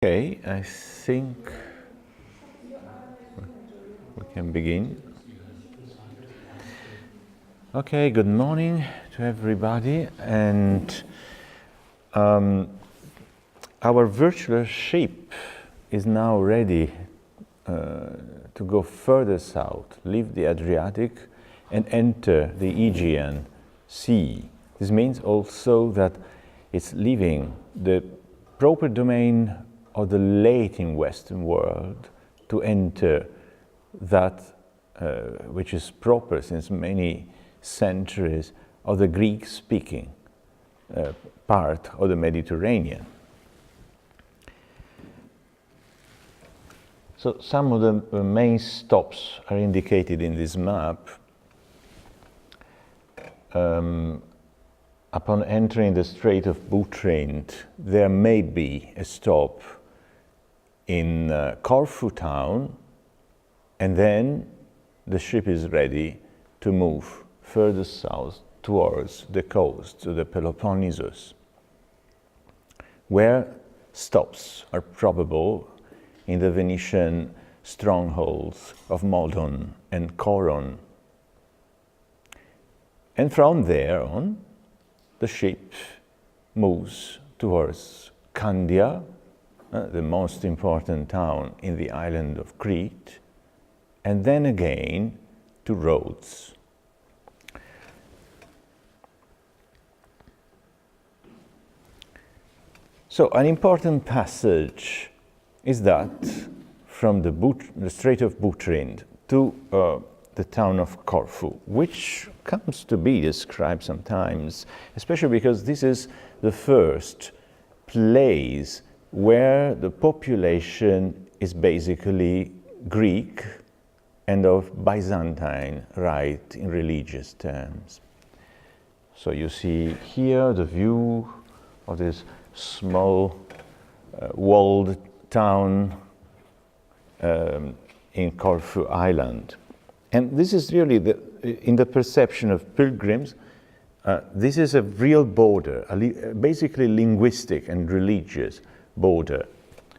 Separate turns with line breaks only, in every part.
Okay, I think we can begin. Okay, good morning to everybody, and our virtual ship is now ready to go further south, leave the Adriatic and enter the Aegean Sea. This means also that it's leaving the proper domain of the Latin Western world to enter that which is proper since many centuries of the Greek-speaking part of the Mediterranean. So some of the main stops are indicated in this map. Upon entering the Strait of Butrint, there may be a stop in Corfu town, and then the ship is ready to move further south towards the coast, to the Peloponnesus, where stops are probable in the Venetian strongholds of Modon and Coron. And from there on, the ship moves towards Candia, the most important town in the island of Crete, and then again to Rhodes. So an important passage is that from the Strait of Butrint to the town of Corfu, which comes to be described sometimes, especially because this is the first place where the population is basically Greek and of Byzantine rite in religious terms. So you see here the view of this small walled town in Corfu Island. And this is really, in the perception of pilgrims, this is a real border, basically linguistic and religious border.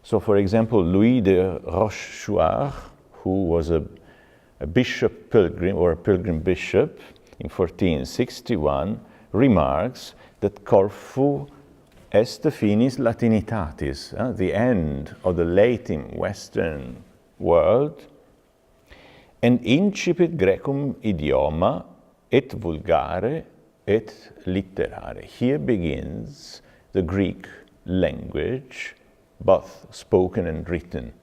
So for example, Louis de Rochechouart, who was a bishop pilgrim or a pilgrim bishop in 1461, remarks that Corfu est finis Latinitatis, the end of the Latin Western world, and incipit Grecum idioma et vulgare et literare. Here begins the Greek language, both spoken and written.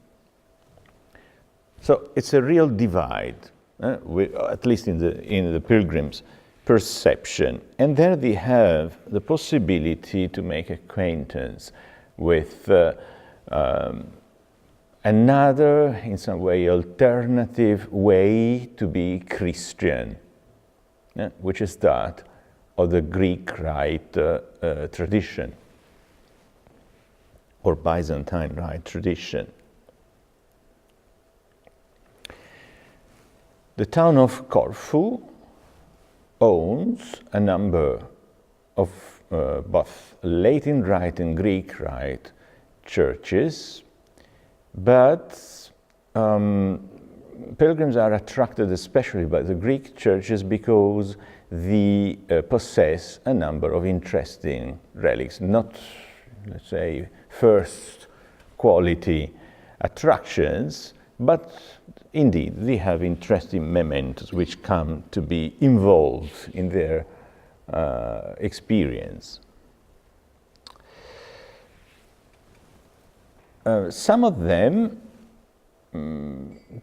So it's a real divide, at least in the pilgrims' perception. And there they have the possibility to make acquaintance with another, in some way, alternative way to be Christian, which is that of the Greek rite tradition, or Byzantine rite tradition. The town of Corfu owns a number of both Latin rite and Greek rite churches, but pilgrims are attracted especially by the Greek churches because they possess a number of interesting relics, not, let's say, first quality attractions, but indeed they have interesting mementos which come to be involved in their experience. Some of them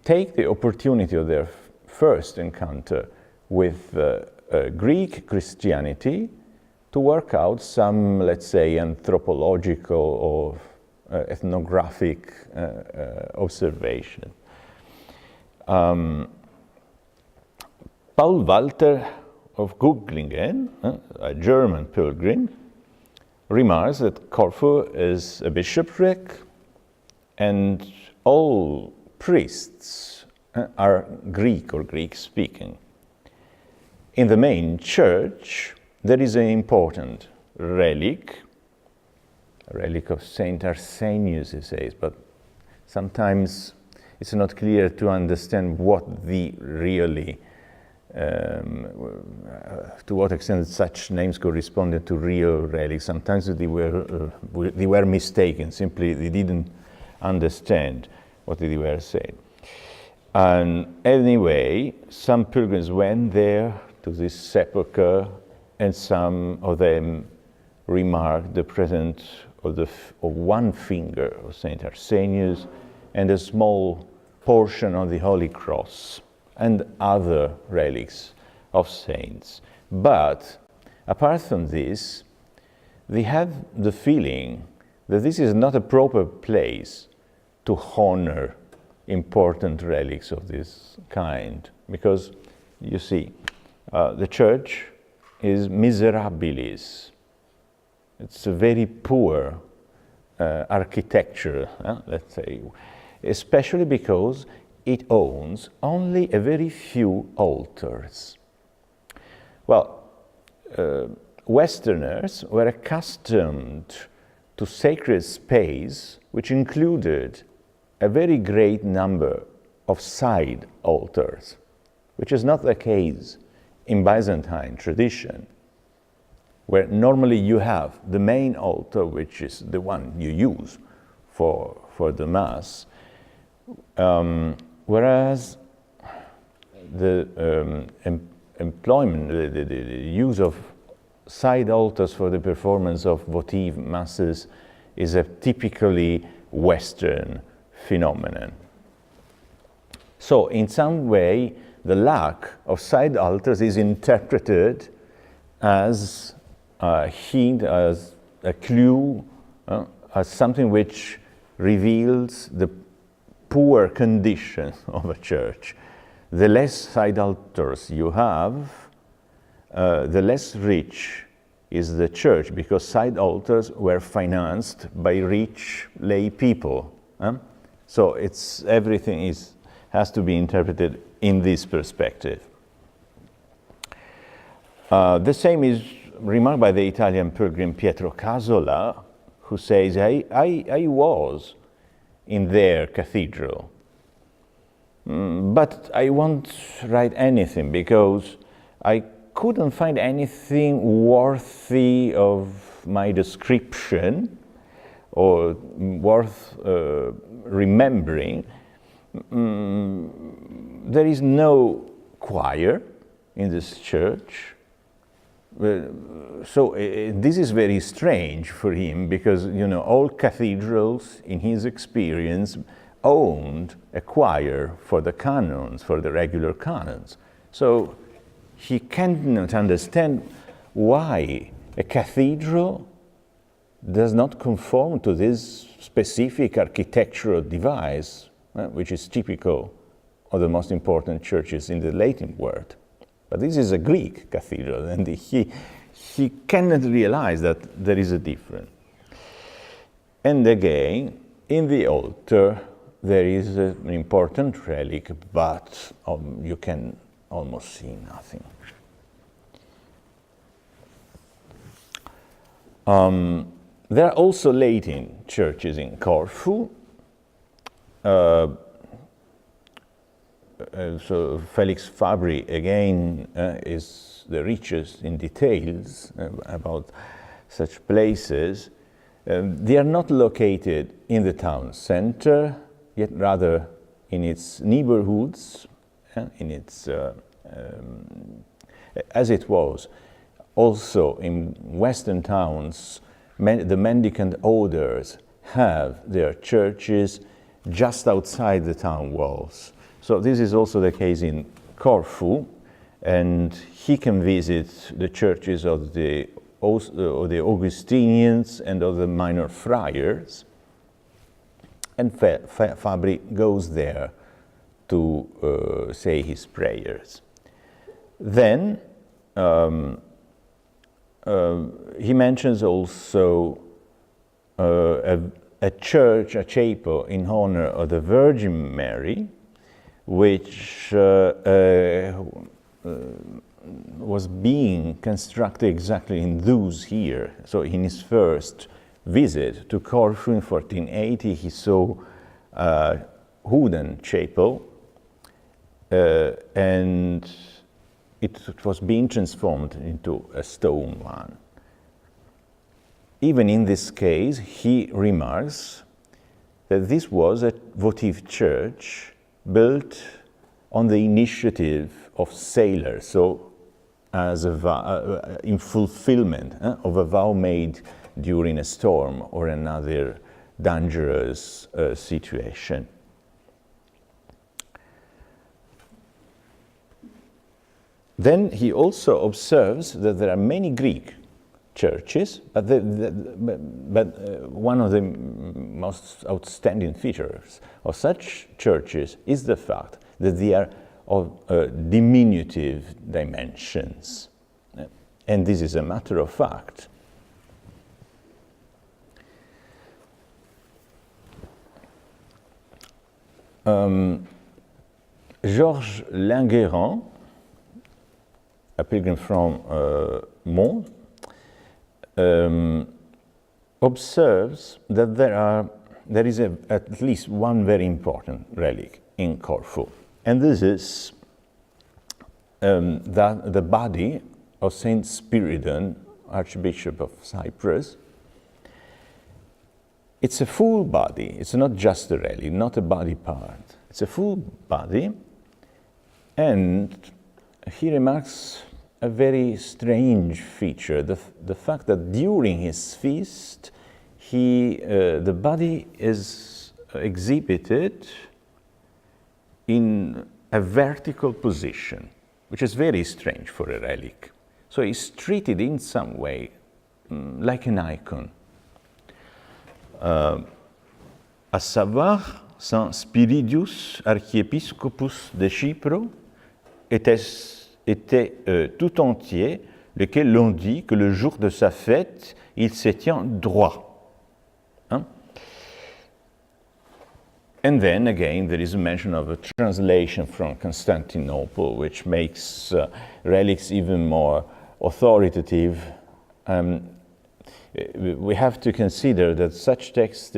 take the opportunity of their first encounter with Greek Christianity to work out some, let's say, anthropological or ethnographic observation. Paul Walter of Gugglingen, a German pilgrim, remarks that Corfu is a bishopric and all priests are Greek or Greek-speaking. In the main church, there is an important relic a relic of Saint Arsenius, he says, but sometimes it's not clear to understand what the really, to what extent such names corresponded to real relics. Sometimes they were mistaken, simply they didn't understand what they were saying. And anyway, some pilgrims went there to this sepulchre, and some of them remarked the presence of one finger of Saint Arsenius and a small portion of the Holy Cross and other relics of saints. But apart from this, they have the feeling that this is not a proper place to honor important relics of this kind, because you see, the church is miserabilis. It's a very poor architecture, let's say, especially because it owns only a very few altars. Well, Westerners were accustomed to sacred space which included a very great number of side altars, which is not the case in Byzantine tradition, where normally you have the main altar, which is the one you use for the Mass, whereas the employment, the use of side altars for the performance of votive masses is a typically Western phenomenon. So in some way, the lack of side altars is interpreted as a hint, as a clue, as something which reveals the poor condition of a church. The less side altars you have, the less rich is the church, because side altars were financed by rich lay people. So everything has to be interpreted in this perspective. The same is remarked by the Italian pilgrim Pietro Casola, who says, I was in their cathedral, but I won't write anything because I couldn't find anything worthy of my description or worth remembering. There is no choir in this church. So this is very strange for him, because all cathedrals in his experience owned a choir for the canons, for the regular canons. So he cannot understand why a cathedral does not conform to this specific architectural device, which is typical of the most important churches in the Latin world. But this is a Greek cathedral, and he cannot realize that there is a difference. And again, in the altar, there is an important relic, but you can almost see nothing. There are also Latin churches in Corfu. So Felix Fabri, again, is the richest in details about such places. They are not located in the town center, yet rather in its neighborhoods, in its, as it was also in Western towns. The mendicant orders have their churches just outside the town walls. So this is also the case in Corfu, and he can visit the churches of the Augustinians and of the minor friars, and Fabri goes there to say his prayers. Then he mentions also a church, a chapel in honor of the Virgin Mary, which was being constructed exactly in those years. So in his first visit to Corfu in 1480, he saw a wooden chapel, and it was being transformed into a stone one. Even in this case, he remarks that this was a votive church built on the initiative of sailors, so as a in fulfillment of a vow made during a storm or another dangerous situation. Then he also observes that there are many Greek churches, but one of the most outstanding features of such churches is the fact that they are of diminutive dimensions. And this is a matter of fact. Georges Linguerand, a pilgrim from Mont, observes that there is at least one very important relic in Corfu, and this is the body of Saint Spyridon, Archbishop of Cyprus. It's a full body. It's not just a relic, not a body part. It's a full body, and he remarks a very strange feature, the fact that during his feast, the body is exhibited in a vertical position, which is very strange for a relic. So it's treated in some way like an icon. À savoir, Saint Spyridus, archiépiscopus de Chypre, était tout entier, lequel l'on dit que le jour de sa fête, il se tient droit. Hein? And then again, there is a mention of a translation from Constantinople, which makes relics even more authoritative. We have to consider that such texts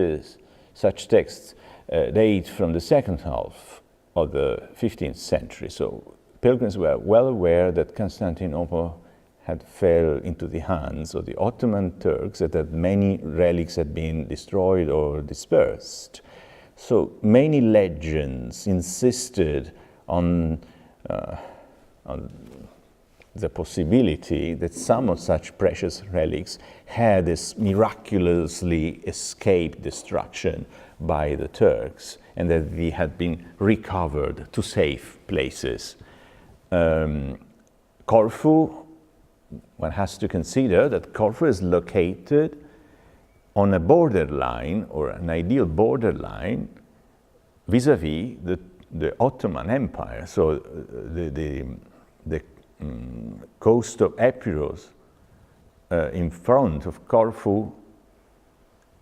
date from the second half of the 15th century. So pilgrims were well aware that Constantinople had fell into the hands of the Ottoman Turks, that many relics had been destroyed or dispersed. So many legends insisted on the possibility that some of such precious relics had miraculously escaped destruction by the Turks, and that they had been recovered to safe places. Corfu, one has to consider that Corfu is located on a borderline, or an ideal borderline, vis-a-vis the Ottoman Empire. So the coast of Epirus in front of Corfu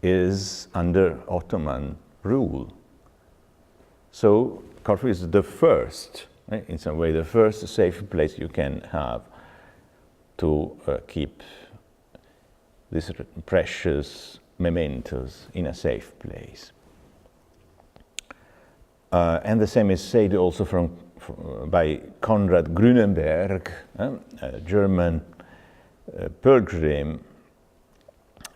is under Ottoman rule. So Corfu is the first, in some way, the first safe place you can have to keep these precious mementos in a safe place. And the same is said also by Konrad Grünenberg, a German pilgrim.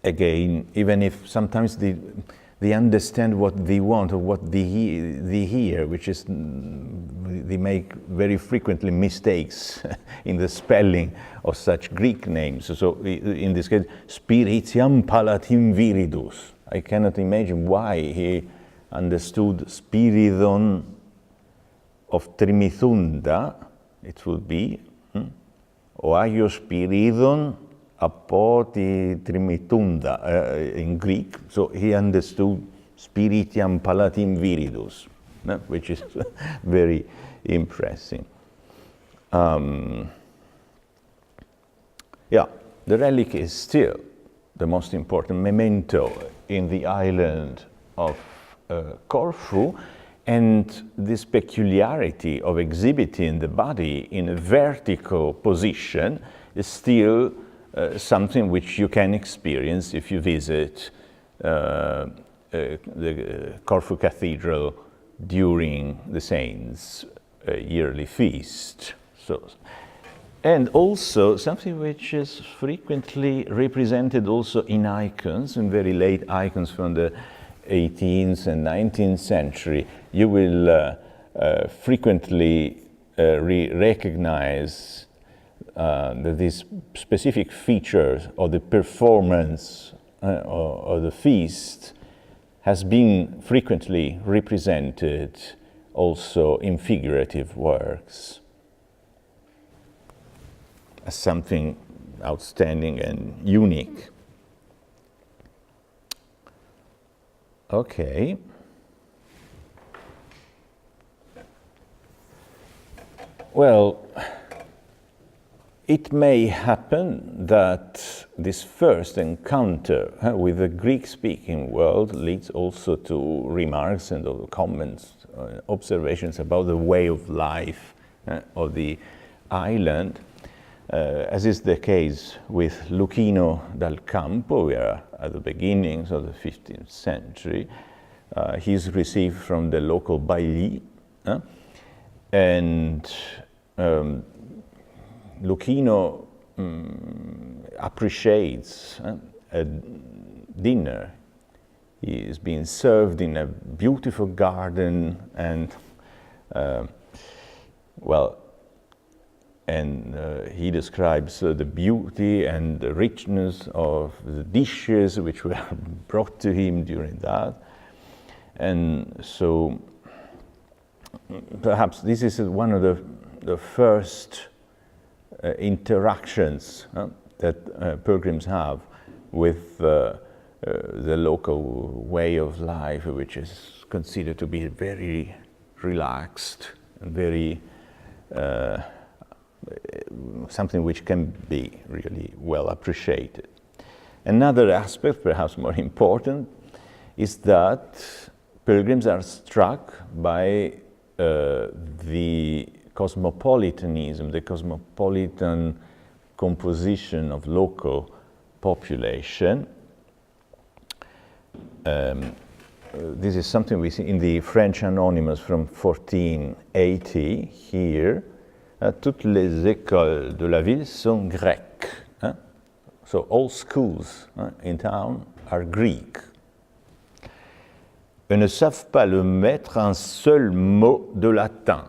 Again, even if sometimes they understand what they want or what they hear, which is they make very frequently mistakes in the spelling of such Greek names. So in this case, Spiritiam Palatim Viridus. I cannot imagine why he understood Spyridon of Trimithunda, it would be, O Agio Spyridon apoti Trimithunda in Greek. So he understood Spiritiam Palatim Viridus, which is very impressive. Yeah, the relic is still the most important memento in the island of Corfu, and this peculiarity of exhibiting the body in a vertical position is still something which you can experience if you visit the Corfu Cathedral during the saints' yearly feast. And also something which is frequently represented also in icons, in very late icons from the 18th and 19th century. You will frequently recognize that these specific features of the performance or the feast has been frequently represented also in figurative works as something outstanding and unique. Okay. Well, it may happen that this first encounter with the Greek-speaking world leads also to remarks and comments, observations about the way of life of the island, as is the case with Luchino dal Campo. We are at the beginnings of the 15th century. He's received from the local bailli, and Luchino appreciates a dinner. He is being served in a beautiful garden, and he describes the beauty and the richness of the dishes which were brought to him during that. And so perhaps this is one of the first interactions that pilgrims have with the local way of life, which is considered to be very relaxed and very something which can be really well appreciated. Another aspect, perhaps more important, is that pilgrims are struck by the cosmopolitanism, the cosmopolitan composition of local population. This is something we see in the French Anonymous from 1480 here. Toutes les écoles de la ville sont grecques. So all schools in town are Greek. Elles ne savent pas le mettre un seul mot de latin.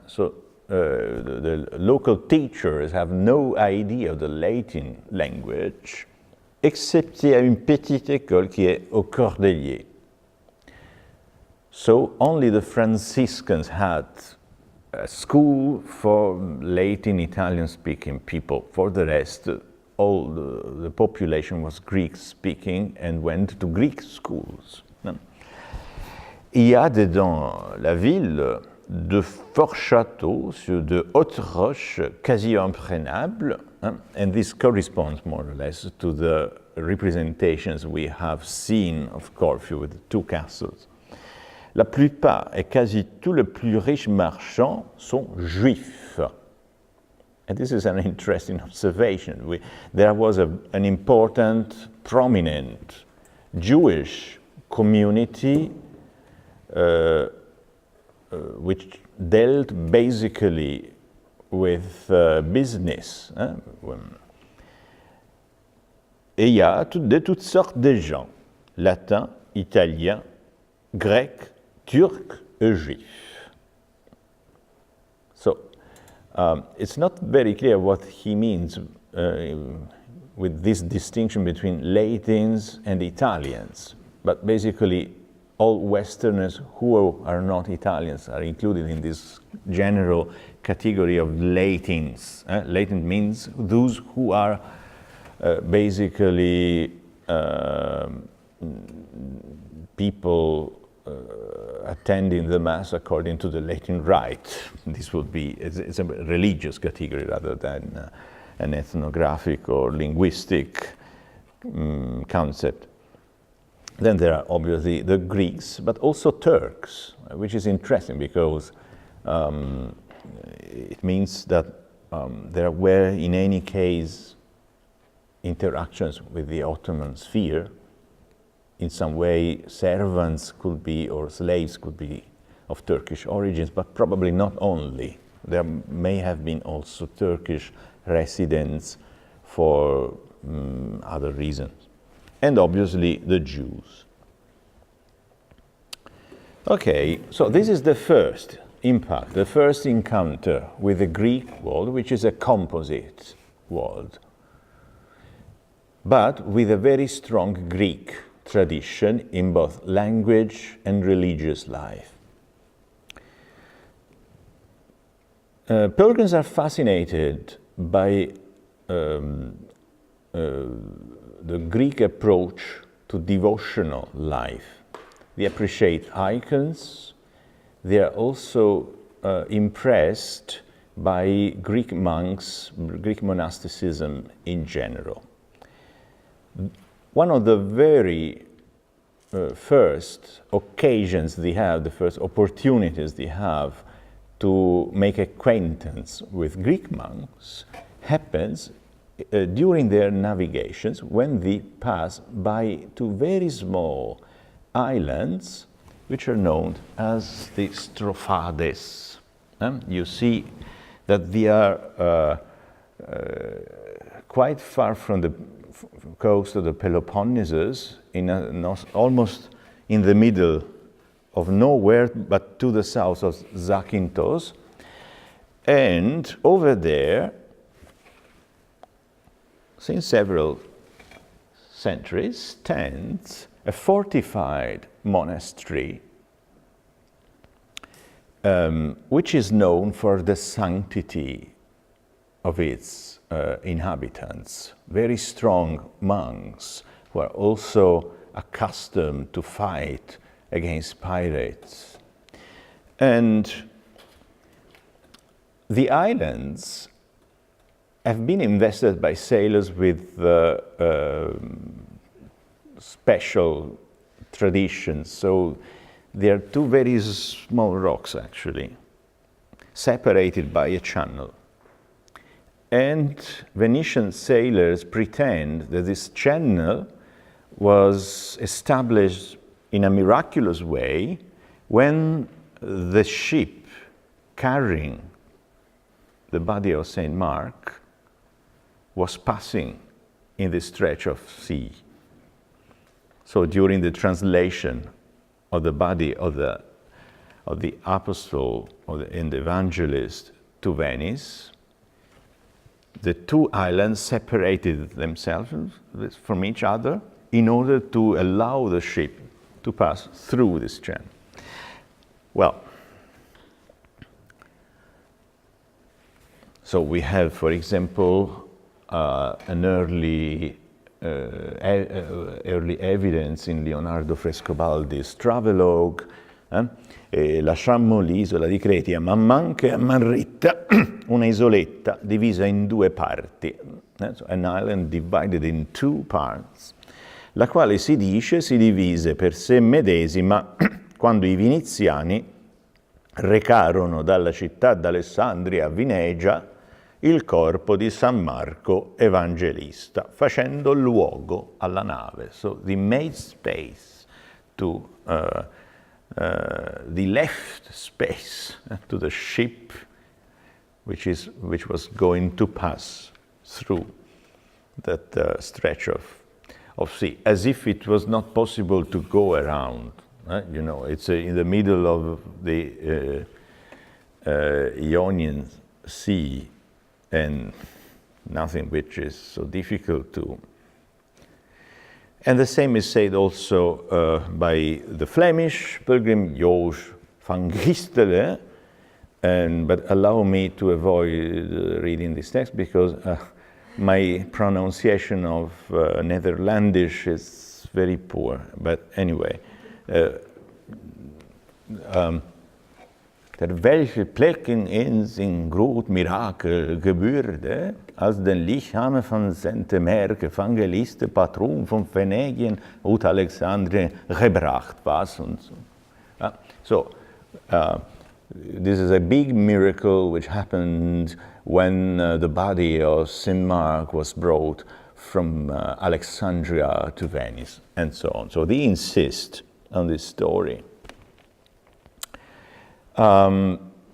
So the local teachers have no idea of the Latin language, excepté à une petite école qui est au Cordelier. So only the Franciscans had a school for Latin Italian-speaking people. For the rest, all the population was Greek-speaking and went to Greek schools. Il y a dans la ville de forts châteaux sur de hautes roches quasi imprenables, and this corresponds more or less to the representations we have seen of Corfu with the two castles. La plupart et quasi tous les plus riches marchands sont juifs. And this is an interesting observation. There was an important, prominent Jewish community which dealt basically with business. Et il y a de toutes sortes de gens, latins, italiens, grecs, turcs et juifs. So it's not very clear what he means with this distinction between Latins and Italians, but basically all Westerners who are not Italians are included in this general category of Latins. Latin means those who are basically people attending the Mass according to the Latin rite. This would be, it's a religious category rather than an ethnographic or linguistic concept. Then there are obviously the Greeks, but also Turks, which is interesting because it means that there were in any case interactions with the Ottoman sphere. In some way, servants could be, or slaves could be of Turkish origins, but probably not only. There may have been also Turkish residents for other reasons. And obviously the Jews. Okay, so this is the first impact, the first encounter with the Greek world, which is a composite world, but with a very strong Greek tradition in both language and religious life. Pilgrims are fascinated by the Greek approach to devotional life. They appreciate icons. They are also impressed by Greek monks, Greek monasticism in general. One of the very first occasions they have, the first opportunities they have to make acquaintance with Greek monks happens during their navigations when they pass by two very small islands which are known as the Strophades. You see that they are quite far from the coast of the Peloponnesus, almost in the middle of nowhere, but to the south of Zakynthos. And over there, since several centuries, stands a fortified monastery which is known for the sanctity of its inhabitants. Very strong monks who are also accustomed to fight against pirates. And the islands have been invested by sailors with special traditions. So they are two very small rocks, actually, separated by a channel. And Venetian sailors pretend that this channel was established in a miraculous way when the ship carrying the body of Saint Mark was passing in this stretch of sea. So during the translation of the body of the apostle and the evangelist to Venice, the two islands separated themselves from each other in order to allow the ship to pass through this channel. Well, so we have, for example, an early evidence in Leonardo Frescobaldi's Travelogue. Lasciammo l'isola di Creti man mano che a Manritta, una isoletta divisa in due parti, so an island divided in two parts, la quale si dice si divise per sé medesima quando i viniziani recarono dalla città d'Alessandria a Vinegia il corpo di San Marco Evangelista, facendo luogo alla nave. So they made space to the left space to the ship which was going to pass through that stretch of sea, as if it was not possible to go around. You know, it's in the middle of the Ionian Sea, and nothing which is so difficult to. And the same is said also by the Flemish pilgrim Joos van Gistel, but allow me to avoid reading this text because my pronunciation of Netherlandish is very poor. But anyway, ter welche plekken eens in groot mirakel gebeurde, als den lichamen van Sente Merk, evangeliste, patroon van Venetië, uit Alexandrië gebracht was. So, this is a big miracle which happened when the body of Saint Mark was brought from Alexandria to Venice, and so on. So they insist on this story.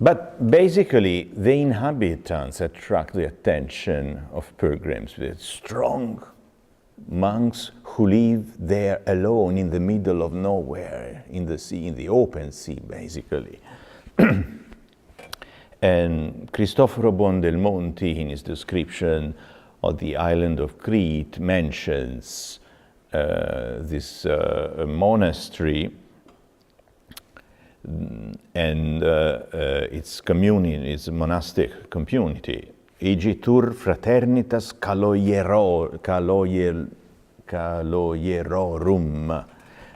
But basically, the inhabitants attract the attention of pilgrims with strong monks who live there alone in the middle of nowhere, in the sea, in the open sea, basically. And Cristoforo Buondelmonti, in his description of the island of Crete, mentions this monastery and its community, its monastic community. Igitur fraternitas caloierorum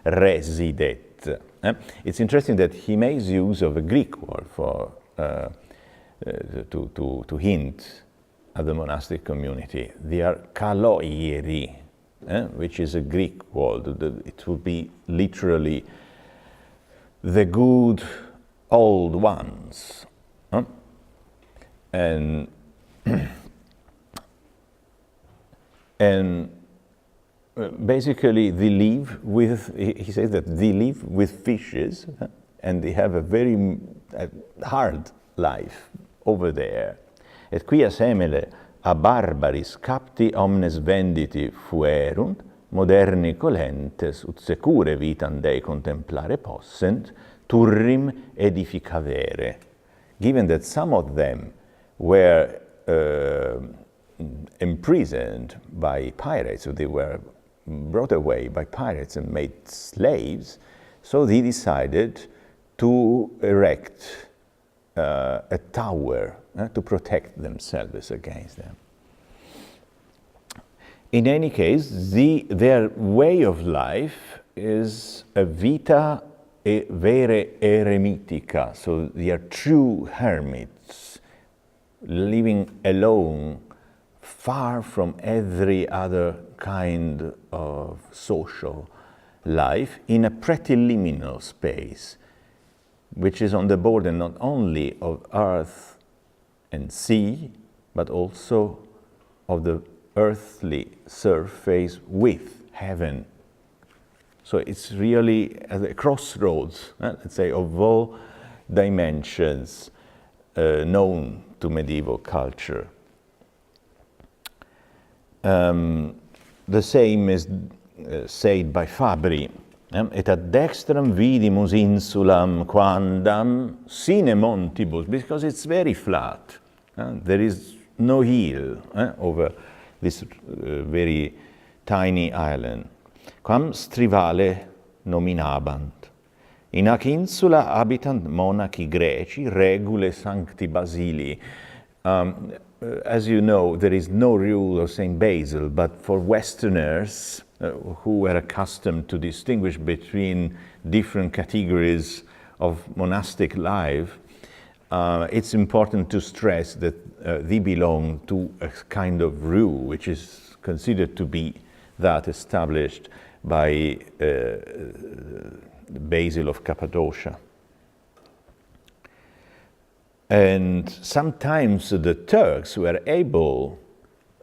residet. It's interesting that he makes use of a Greek word for to hint at the monastic community. They are kaloieri, which is a Greek word. It would be literally the good old ones. And basically they live with, he says that they live with fishes, and they have a very hard life over there. Et quia semele a barbaris capti omnes venditi fuerunt, moderni colentes ut secure vitam Dei contemplare possent, turrim edificavere. Given that some of them were imprisoned by pirates, so they were brought away by pirates and made slaves, so they decided to erect a tower to protect themselves against them. In any case, their way of life is a vita vere eremitica, so they are true hermits, living alone, far from every other kind of social life, in a pretty liminal space, which is on the border not only of earth and sea, but also of the earthly surface with heaven. So it's really at the crossroads, let's say, of all dimensions known to medieval culture. The same is said by Fabri. Et ad dextram vidimus insulam quandam sine montibus, because it's very flat. There is no hill over this very tiny island. Quam strivale nominabant. In hac insula habitant monachi greci regule sancti basili. As you know, there is no rule of St. Basil, but for Westerners who were accustomed to distinguish between different categories of monastic life, it's important to stress that they belong to a kind of rule which is considered to be that established by Basil of Cappadocia. And sometimes the Turks were able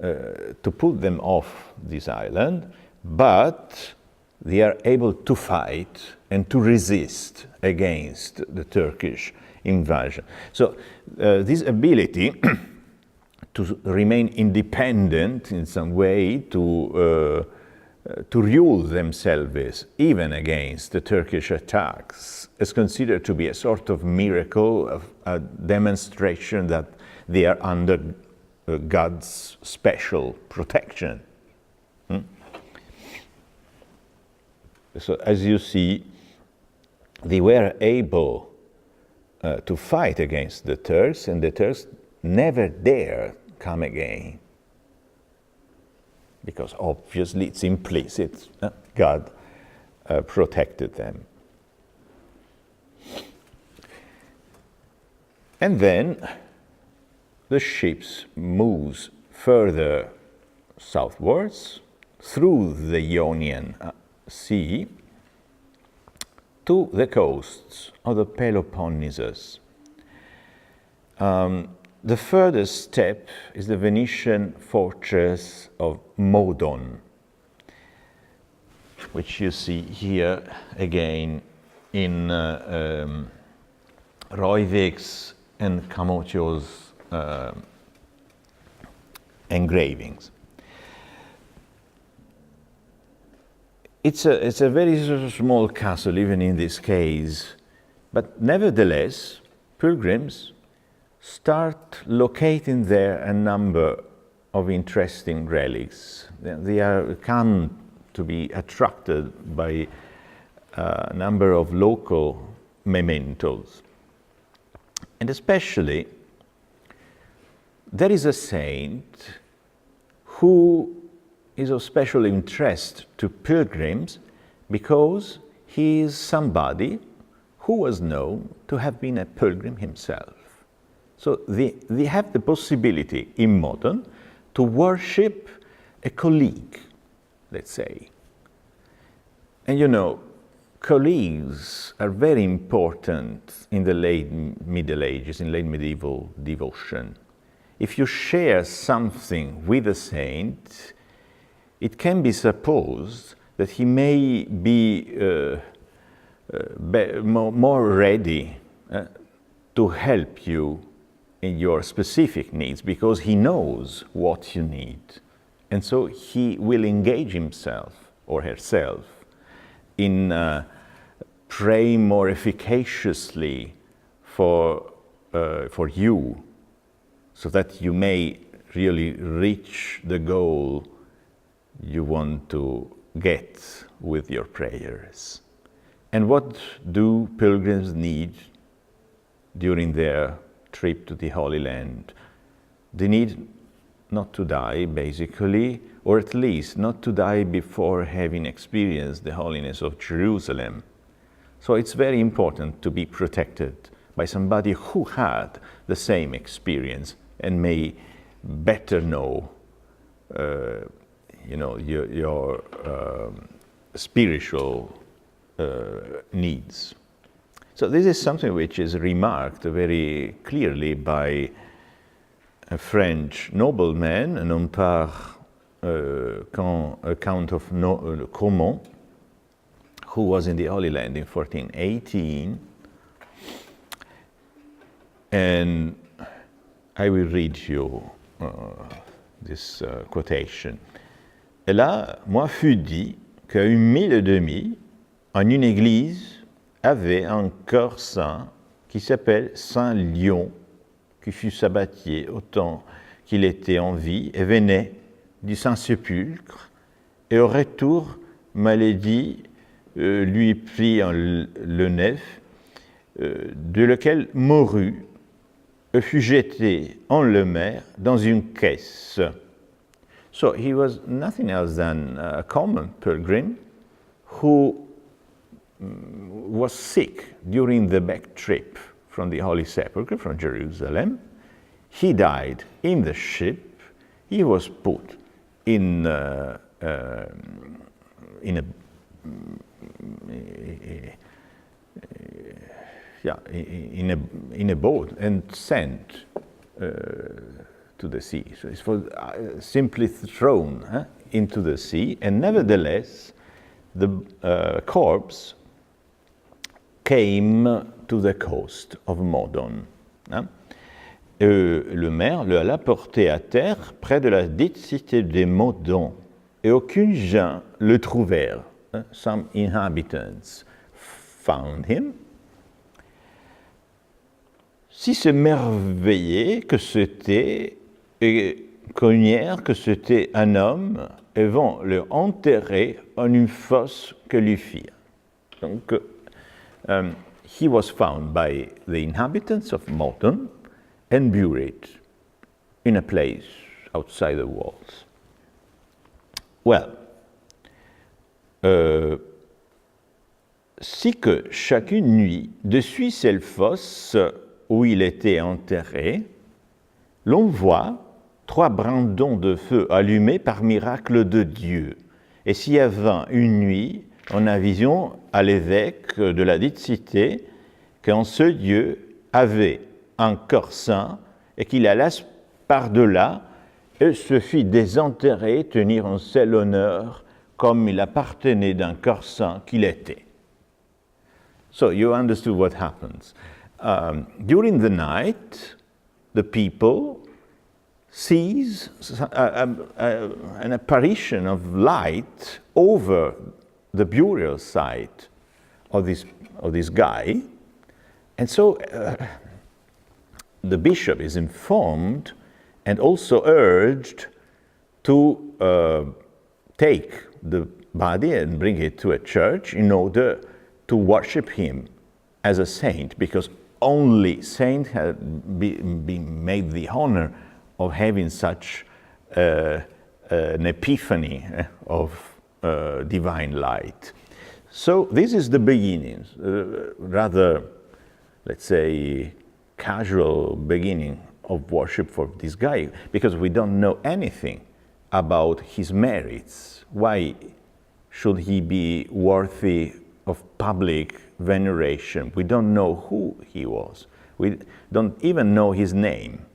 to put them off this island, but they are able to fight and to resist against the Turkish invasion. So this ability to remain independent in some way, to rule themselves even against the Turkish attacks, is considered to be a sort of miracle, a demonstration that they are under God's special protection. So as you see, they were able to fight against the Turks, and the Turks never dare come again, because obviously it's implicit, God protected them. And then the ships moves further southwards through the Ionian Sea to the coasts of the Peloponnesus. the furthest step is the Venetian fortress of Modon, which you see here again in Roivik's and Camocchio's engravings. It's a very small castle, even in this case, but nevertheless, pilgrims start locating there a number of interesting relics. They come to be attracted by a number of local mementos. And especially, there is a saint who is of special interest to pilgrims because he is somebody who was known to have been a pilgrim himself. So they have the possibility in Modon to worship a colleague, let's say. And you know, colleagues are very important in the late Middle Ages, in late medieval devotion. If you share something with a saint, it can be supposed that he may be more ready to help you in your specific needs because he knows what you need. And so he will engage himself or herself in praying more efficaciously for you so that you may really reach the goal you want to get with your prayers. And what do pilgrims need during their trip to the Holy Land? They need not to die, basically, or at least not to die before having experienced the holiness of Jerusalem. So it's very important to be protected by somebody who had the same experience and may better know your spiritual needs. So this is something which is remarked very clearly by a French nobleman, non par Count of Caumont, who was in the Holy Land in 1418. And I will read you this quotation. Et là, moi fut dit qu'à 1 mille et demi, en une église, avait un corps saint qui s'appelle Saint Lion, qui fut sabbatier au temps qu'il était en vie et venait du Saint-Sépulcre, et au retour, maladie lui prit le nef, de lequel mourut, et fut jeté en le mer dans une caisse. So he was nothing else than a common pilgrim who was sick during the back trip from the Holy Sepulchre, from Jerusalem. He died in the ship. He was put in a boat and sent to the sea. So it was simply thrown into the sea, and nevertheless, the corpse came to the coast of Modon. Le maire l'a porté à terre près de la dite cité de Modon, et aucun gens le trouvèrent. Some inhabitants found him. Si s'émerveillaient que c'était, et cognèrent que c'était un homme, et vont le enterrer en une fosse que lui firent. Donc, he was found by the inhabitants of Modon and buried in a place outside the walls. Well, si que chacune nuit, dessus cette fosse où il était enterré, l'on voit 3 brandons de feu allumés par miracle de Dieu. Et s'il y avait une nuit, on a vision à l'évêque de la dite cité qu'en ce lieu avait un corps saint et qu'il alla par-delà et se fit désenterrer, tenir un seul honneur, comme il appartenait d'un corps saint qu'il était. So you understood what happens. During the night, the people sees an apparition of light over the burial site of this guy, and so the bishop is informed and also urged to take the body and bring it to a church in order to worship him as a saint, because only saint had been made the honor of having such an epiphany of divine light. So this is the beginning, rather, let's say, casual beginning of worship for this guy, because we don't know anything about his merits. Why should he be worthy of public veneration? We don't know who he was. We don't even know his name.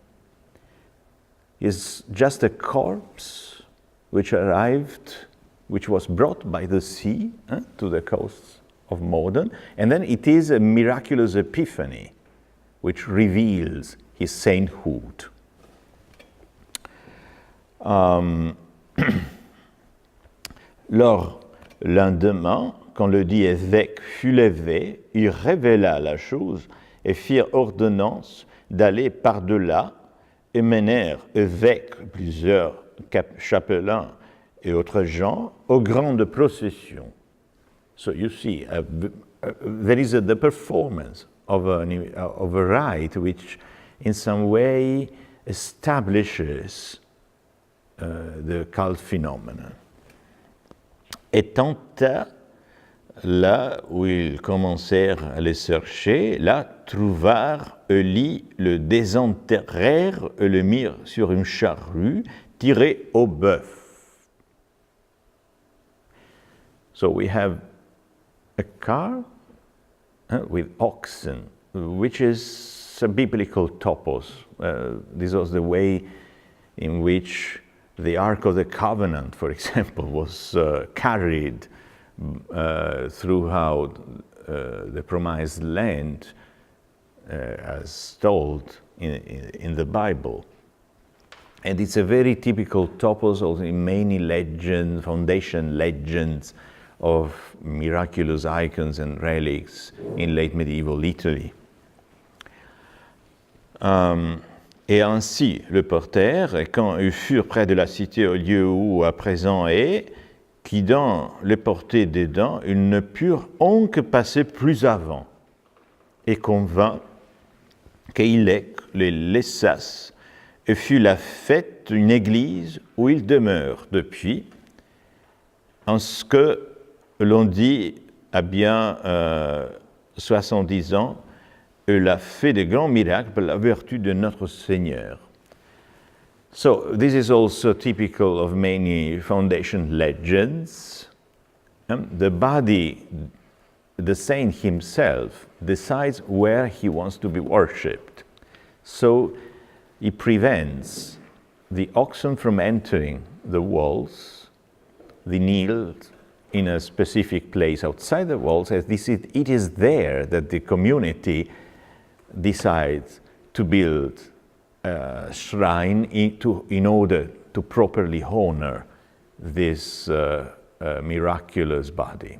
He's just a corpse which was brought by the sea to the coasts of Modon, and then it is a miraculous epiphany which reveals his sainthood. Lors lendemain, quand le dit évêque fut levé, il révéla la chose et firent ordonnance d'aller par-delà et menèrent évêques, plusieurs chapelains et autres gens aux grandes processions. So you see, there is the performance of a rite which in some way establishes the cult phenomenon. Et tenta, là où ils commencèrent à les chercher, là trouvèrent un lit, le désenterrèrent et le mirent sur une charrue tirée au bœuf. So we have a car with oxen, which is a biblical topos. This was the way in which the Ark of the Covenant, for example, was carried throughout the promised land as told in the Bible. And it's a very typical topos also in many legends, foundation legends of miraculous icons and relics in late medieval Italy. Et ainsi le portèrent, et quand ils furent près de la cité au lieu où à présent est, qui dans les portées dedans, ils ne purent on que passer plus avant, et convint qu'ils les laissassent, et fut la fête une église où ils demeurent depuis, en ce que l'on dit à bien 70 ans, il a fait de grands miracles par la vertu de notre Seigneur. So this is also typical of many foundation legends. The body, the saint himself, decides where he wants to be worshipped. So he prevents the oxen from entering the walls. They kneel in a specific place outside the walls, as it is there that the community decides to build a shrine in order to properly honor this miraculous body.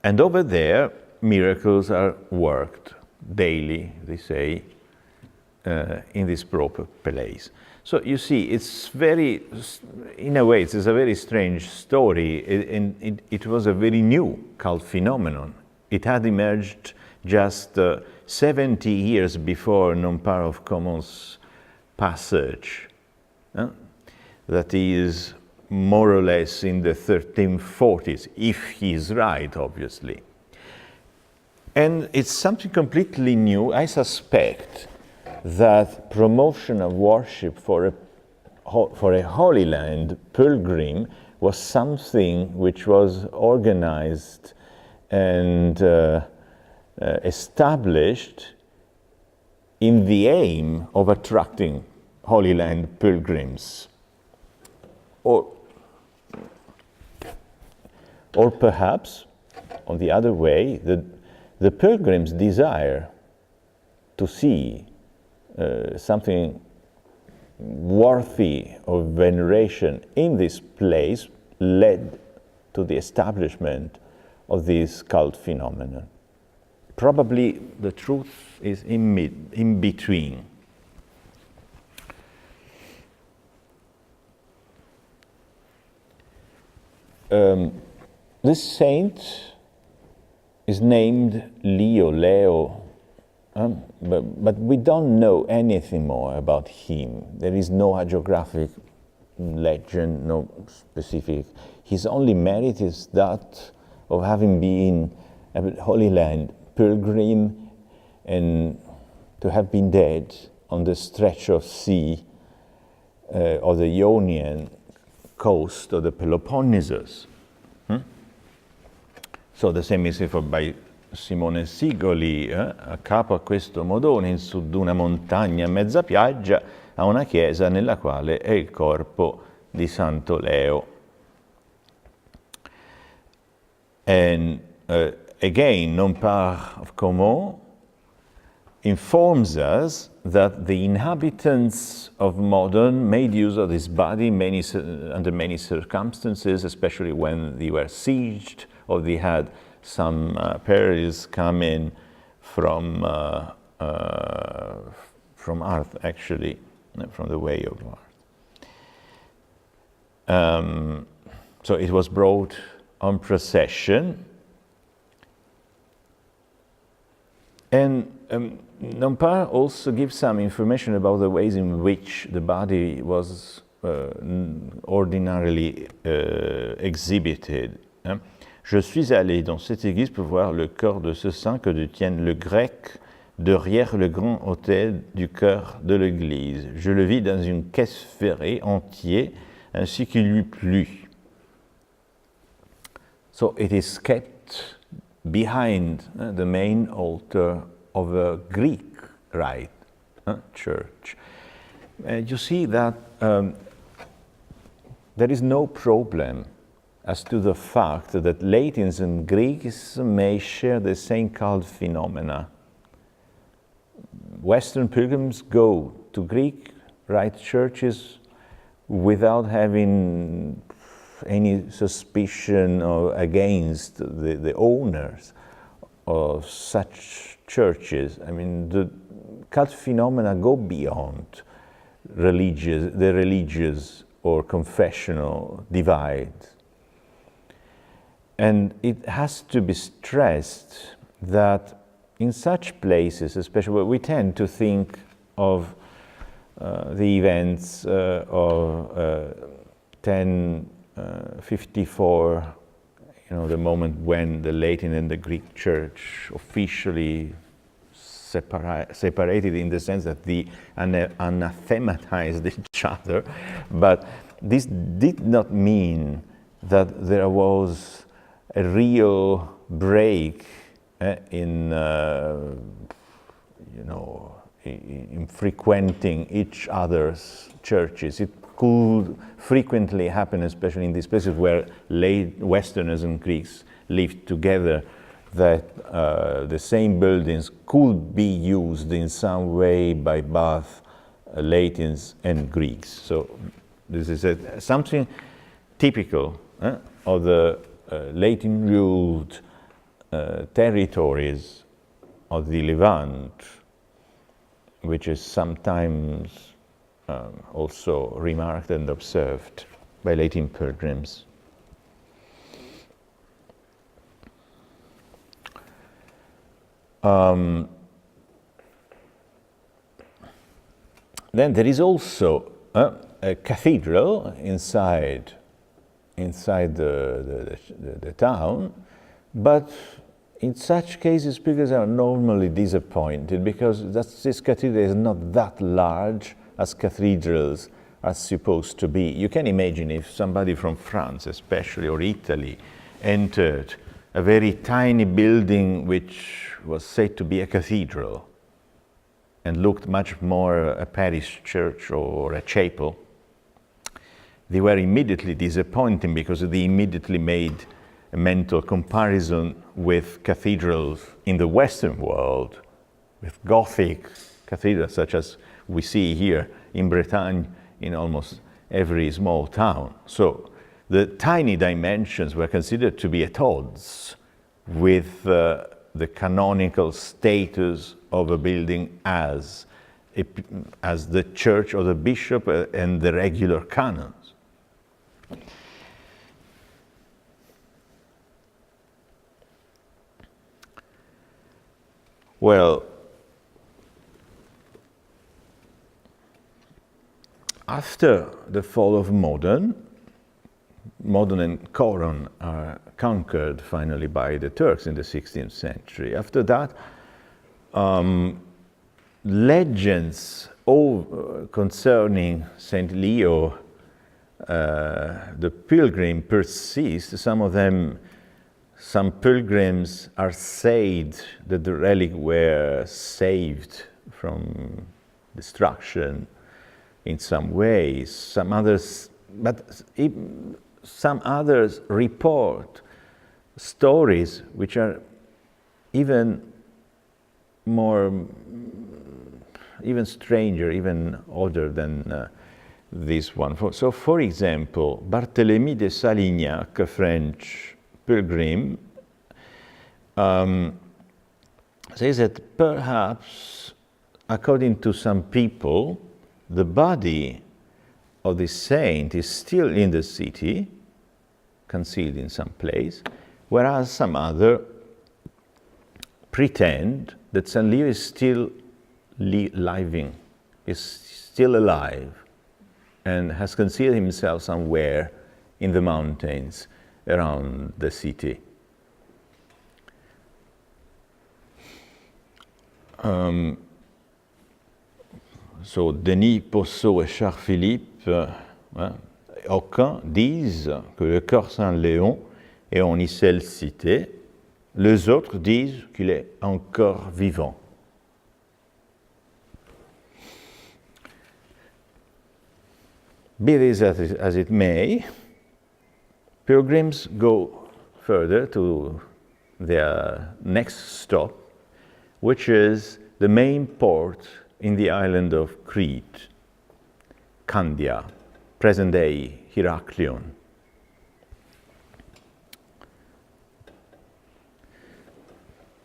And over there, miracles are worked daily, they say, in this proper place. So you see, it's very, in a way, it's a very strange story, and it was a very new cult phenomenon. It had emerged just 70 years before Nompar of Common's passage. That is more or less in the 1340s, if he is right, obviously. And it's something completely new. I suspect that promotion of worship for a Holy Land pilgrim was something which was organized and established in the aim of attracting Holy Land pilgrims. Or perhaps, on the other way, the pilgrims' desire to see something worthy of veneration in this place led to the establishment of this cult phenomenon. Probably the truth is in between. This saint is named Leo, but we don't know anything more about him. There is no hagiographic legend, no specific. His only merit is that of having been a Holy Land pilgrim and to have been dead on the stretch of sea of the Ionian coast of the Peloponnesus. So the same is for by Simone Sigoli, a capo a questo modone in su d'una montagna a mezza piaggia a una chiesa nella quale è il corpo di Santo Leo. And again, Nompar of Caumont informs us that the inhabitants of Modon made use of this body under many circumstances, especially when they were sieged or they had some perils coming from Arth, actually, from the way of Arth. So it was brought on procession. And Nompar also gives some information about the ways in which the body was ordinarily exhibited. Je suis allé dans cette église pour voir le corps de ce saint que détienne le grec derrière le grand autel du cœur de l'église. Je le vis dans une caisse ferrée entier, ainsi qu'il lui plut. So it is kept behind the main altar of a Greek rite church. You see that there is no problem as to the fact that Latins and Greeks may share the same cult phenomena. Western pilgrims go to Greek rite churches without having any suspicion or against the owners of such churches. I mean, the cult phenomena go beyond the religious or confessional divide. And it has to be stressed that in such places, especially where we tend to think of the events of 1054, the moment when the Latin and the Greek Church officially separated in the sense that they anathematized each other, but this did not mean that there was a real break in frequenting each other's churches. It could frequently happen, especially in these places where Westerners and Greeks lived together, that the same buildings could be used in some way by both Latins and Greeks. So this is something typical of the Latin-ruled territories of the Levant, which is sometimes also remarked and observed by Latin pilgrims. Then there is also a cathedral inside the town, but in such cases pilgrims are normally disappointed because this cathedral is not that large as cathedrals are supposed to be. You can imagine if somebody from France, especially, or Italy, entered a very tiny building which was said to be a cathedral. and looked much more a parish church or a chapel, they were immediately disappointing because they immediately made a mental comparison with cathedrals in the Western world, with Gothic cathedrals such as we see here in Bretagne in almost every small town. So the tiny dimensions were considered to be at odds with the canonical status of a building as the church or the bishop and the regular canons. Well, after the fall of modern and Coron are conquered finally by the Turks in the 16th century. After that, legends concerning Saint Leo, the pilgrim, persist. Some pilgrims are said that the relic were saved from destruction in some ways. Some others report stories which are even stranger, even older than this one. So, for example, Barthélemy de Salignac, a French pilgrim, says that perhaps, according to some people, the body of the saint is still in the city, concealed in some place, whereas some other pretend that Saint Leo is still living, is still alive, and has concealed himself somewhere in the mountains around the city. So Denis Possot et Charles Philippe, aucun disent que le corps Saint-Léon est en Icelle cité, les autres disent qu'il est encore vivant. Be this as it may, pilgrims go further to their next stop, which is the main port in the island of Crete, Candia, present-day Heraklion.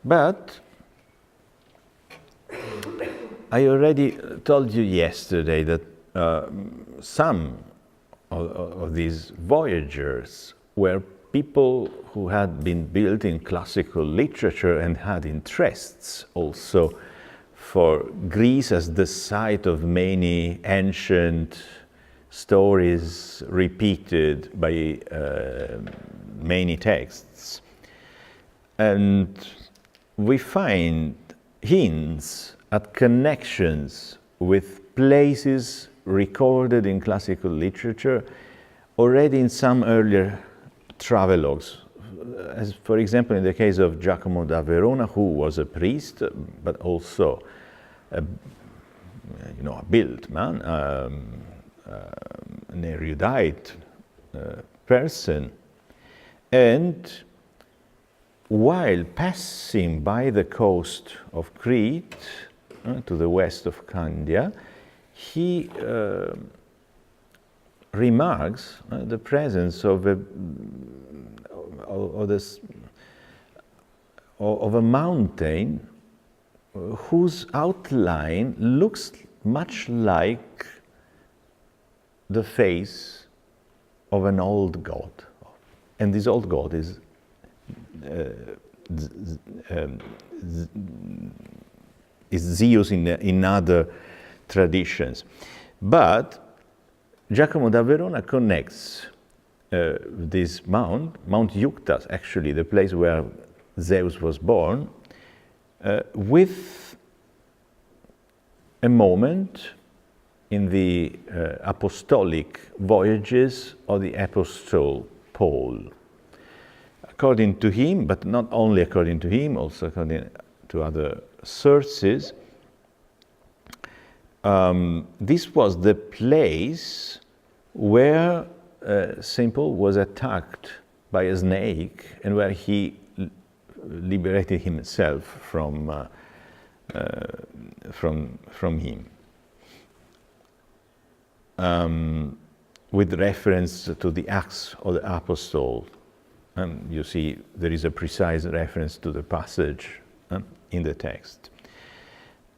But I already told you yesterday that some of these voyagers were people who had been built in classical literature and had interests also for Greece as the site of many ancient stories repeated by many texts. And we find hints at connections with places recorded in classical literature already in some earlier travelogues, as for example in the case of Giacomo da Verona, who was a priest but also a built man, an erudite person, and while passing by the coast of Crete to the west of Candia, he remarks the presence of a mountain whose outline looks much like the face of an old god. And this old god is Zeus in other traditions. But Giacomo da Verona connects this Mount Iuctas, actually the place where Zeus was born, with a moment in the apostolic voyages of the Apostle Paul. According to him, but not only according to him, also according to other sources, this was the place where St. Paul was attacked by a snake and where he liberated himself from him. With reference to the Acts of the Apostles. You see, there is a precise reference to the passage in the text.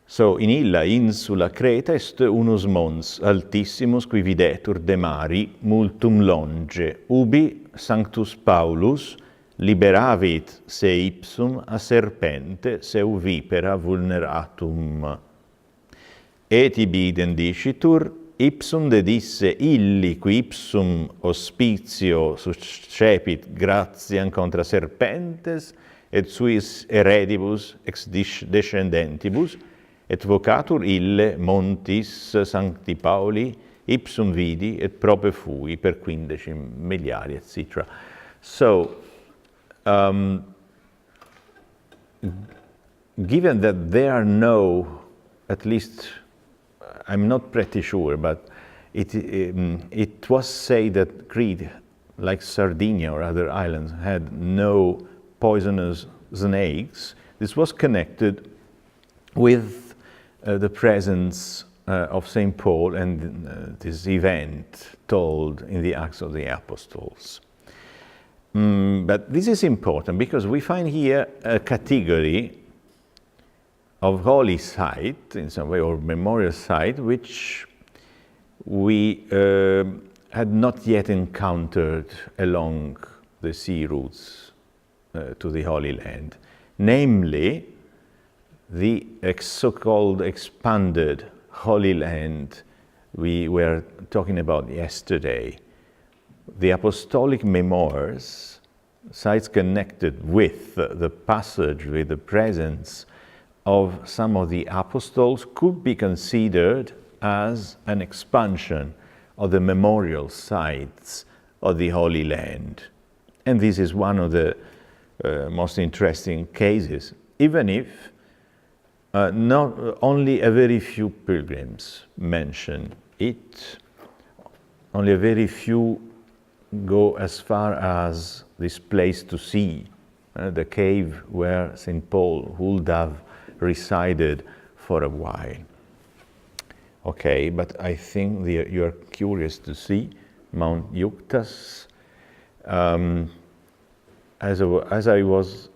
So, in illa insula Creta est unus mons altissimus qui videtur de mari multum longe, ubi Sanctus Paulus liberavit se ipsum a serpente seu vipera vulneratum. Et ibidem dicitur, ipsum dedisse illi qui ipsum hospitio suscepit gratiam contra serpentes et suis heredibus ex descendentibus, et vocatur ille montis Sancti Pauli ipsum vidi et prope fui per 15 miliari, etc. So, given that there are no, at least I'm not pretty sure, but it was said that Crete, like Sardinia or other islands, had no poisonous snakes. This was connected with the presence of St. Paul and this event told in the Acts of the Apostles. But this is important because we find here a category of holy site, in some way, or memorial site, which we had not yet encountered along the sea routes to the Holy Land. Namely, the so-called expanded Holy Land we were talking about yesterday. The Apostolic memoirs, sites connected with the passage, with the presence of some of the apostles, could be considered as an expansion of the memorial sites of the Holy Land. And this is one of the most interesting cases, even if not only a very few pilgrims mention it, only a very few go as far as this place to see, the cave where St. Paul would have resided for a while. Okay, but I think you are curious to see Mount Euctas. As I was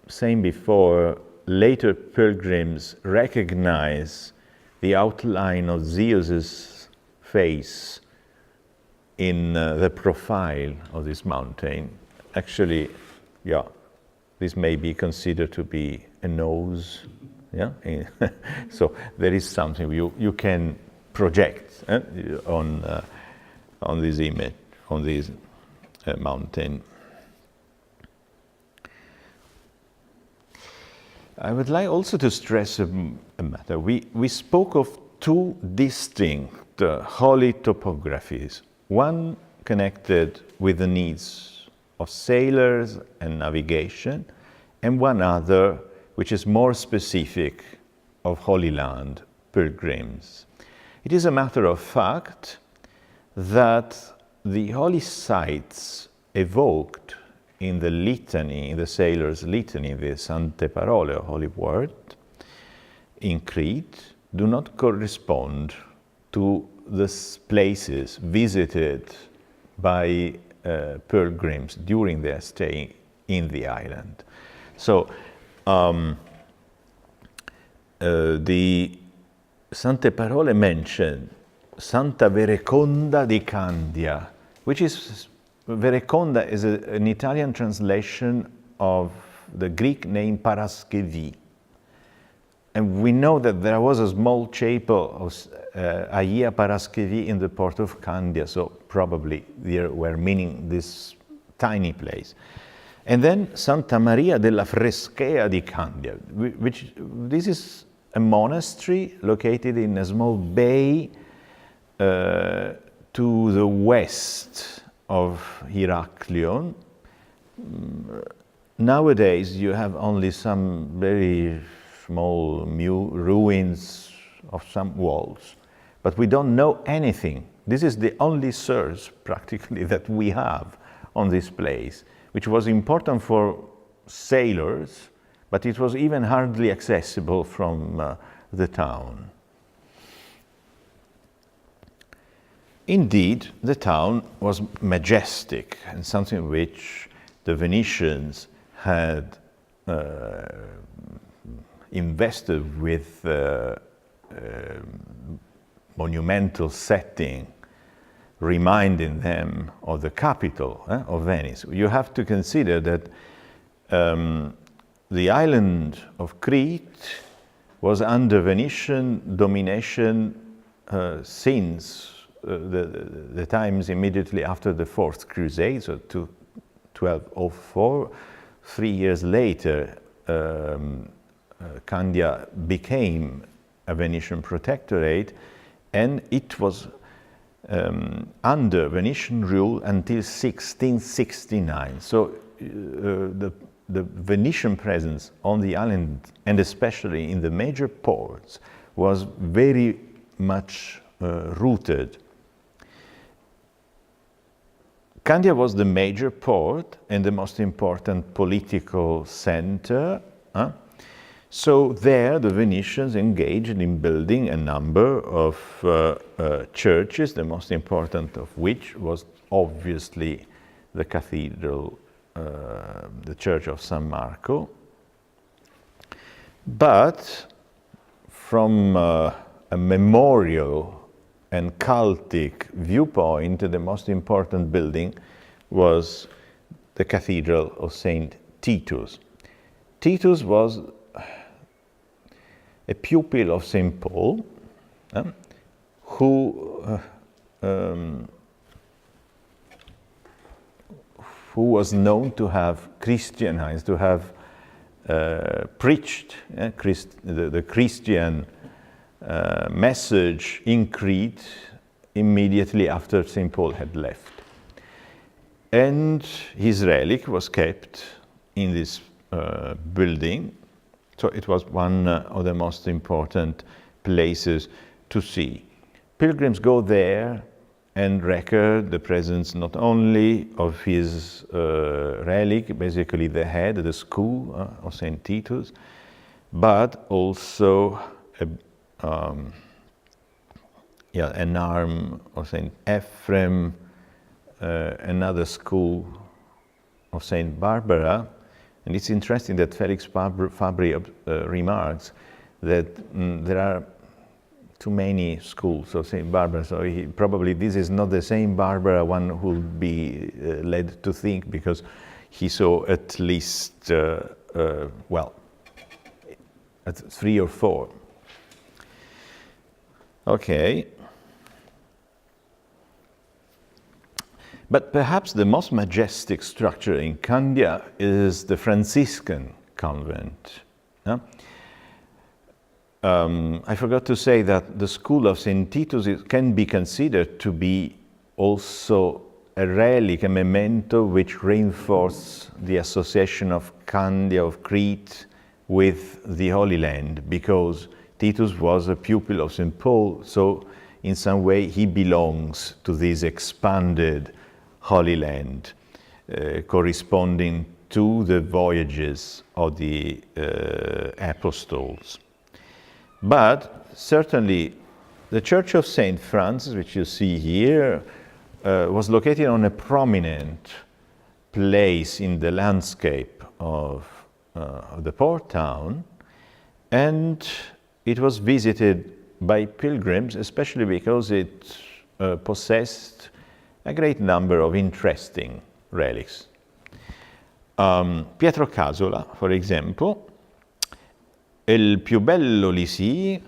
saying before, later pilgrims recognize the outline of Zeus's face in the profile of this mountain. Actually, yeah, this may be considered to be a nose. Yeah, so there is something you can project on this image, on this mountain. I would like also to stress a matter. We spoke of two distinct holy topographies, one connected with the needs of sailors and navigation, and one other which is more specific of Holy Land pilgrims. It is a matter of fact that the holy sites evoked in the litany, in the sailors' litany, the Sante Parole, or Holy Word, in Crete, do not correspond to the places visited by pilgrims during their stay in the island. So, the Sante Parole mention Santa Vereconda di Candia, which is, Vereconda is an Italian translation of the Greek name Paraskevi. And we know that there was a small chapel of Aia Paraskevi in the port of Candia, so probably they were meaning this tiny place. And then Santa Maria della Freschea di Candia, which this is a monastery located in a small bay to the west of Heraklion. Nowadays you have only some very small ruins of some walls, but we don't know anything. This is the only source, practically, that we have on this place, which was important for sailors, but it was even hardly accessible from the town. Indeed, the town was majestic and something which the Venetians had invested with monumental setting, reminding them of the capital of Venice. You have to consider that the island of Crete was under Venetian domination since the times immediately after the Fourth Crusade, so 1204. 3 years later, Candia became a Venetian protectorate, and it was under Venetian rule until 1669. So the Venetian presence on the island, and especially in the major ports, was very much rooted. Candia was the major port and the most important political center. So there the Venetians engaged in building a number of churches, the most important of which was obviously the cathedral, the Church of San Marco. But from a memorial and cultic viewpoint, the most important building was the Cathedral of Saint Titus. Titus was a pupil of Saint Paul, who was known to have Christianized, to have preached the Christian message in Crete immediately after St. Paul had left. And his relic was kept in this building, so it was one of the most important places to see. Pilgrims go there and record the presence not only of his relic, basically the head, the skull of St. Titus, but also an arm of Saint Ephrem, another skull of Saint Barbara. And it's interesting that Felix Fabri remarks that there are too many schools of Saint Barbara, so probably this is not the same Barbara one who would be led to think, because he saw at least, at 3 or 4. Okay. But perhaps the most majestic structure in Candia is the Franciscan Convent. I forgot to say that the school of St. Titus can be considered to be also a relic, a memento, which reinforces the association of Candia, of Crete, with the Holy Land, because Titus was a pupil of St. Paul, so in some way he belongs to this expanded Holy Land, corresponding to the voyages of the apostles. But certainly the Church of St. Francis, which you see here, was located on a prominent place in the landscape of the port town, and it was visited by pilgrims, especially because it possessed a great number of interesting relics. Pietro Casola, for example, il più bello lì,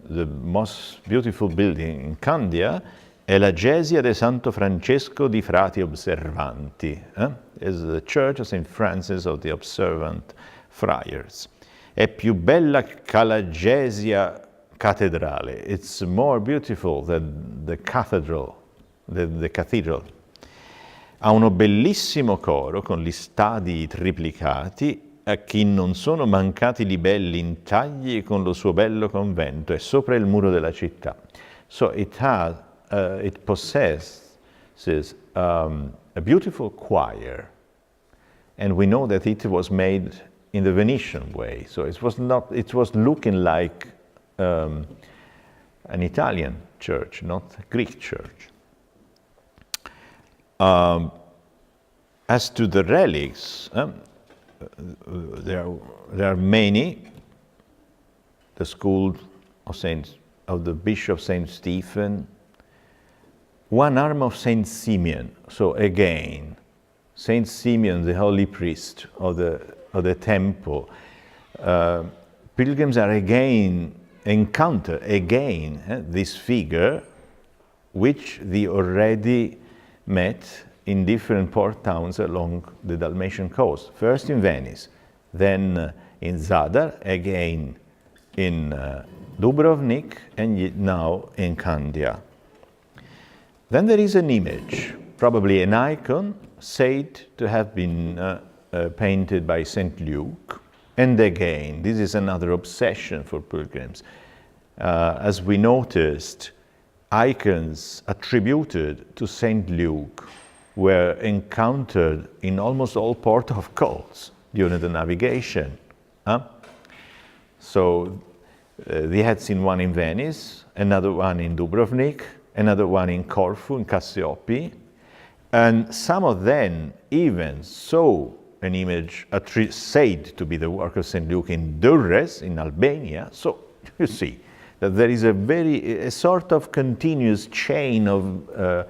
the most beautiful building in Candia, è la Gesia de Santo Francesco di Frati Observanti, is the Church of St. Francis of the Observant Friars. È più bella che la Gesia Cattedrale. It's more beautiful than the cathedral. The cathedral. Ha uno bellissimo coro con gli stadi triplicati, a chi non sono mancati libelli intagli con lo suo bello convento e sopra il muro della città. So it possesses a beautiful choir, and we know that it was made in the Venetian way. So it was looking like an Italian church, not a Greek church. As to the relics, there are many. The school of the Bishop Saint Stephen, one arm of Saint Simeon. So again, Saint Simeon, the holy priest of the temple. Pilgrims are encounter this figure, which they already met in different port towns along the Dalmatian coast. First in Venice, then in Zadar, again in Dubrovnik, and now in Candia. Then there is an image, probably an icon, said to have been painted by St. Luke. And again, this is another obsession for pilgrims. As we noticed, icons attributed to St. Luke were encountered in almost all port of calls during the navigation. So they had seen one in Venice, another one in Dubrovnik, another one in Corfu, in Cassiope, and some of them even saw an image said to be the work of St. Luke in Durrës, in Albania. So you see that there is a sort of continuous chain of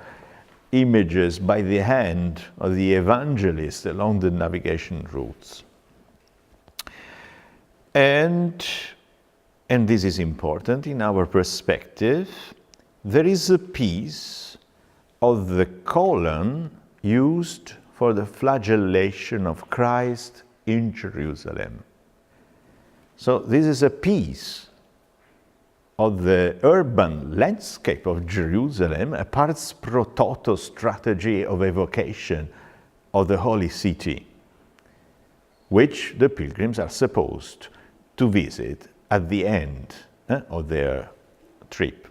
images by the hand of the evangelist along the navigation routes. And this is important in our perspective, there is a piece of the column used for the flagellation of Christ in Jerusalem. So this is a piece of the urban landscape of Jerusalem, a pars pro toto strategy of evocation of the holy city, which the pilgrims are supposed to visit at the end of their trip.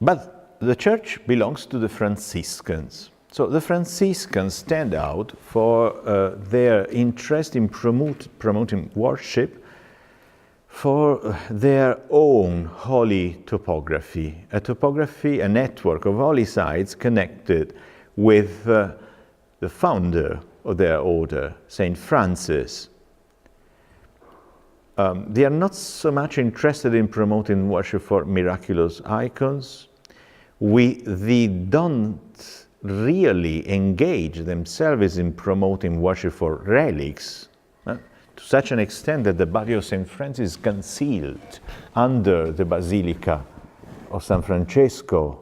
But the church belongs to the Franciscans. So the Franciscans stand out for their interest in promoting worship for their own holy topography, a network of holy sites connected with the founder of their order, Saint Francis. They are not so much interested in promoting worship for miraculous icons. They don't really engage themselves in promoting worship for relics, to such an extent that the body of St. Francis is concealed under the Basilica of San Francesco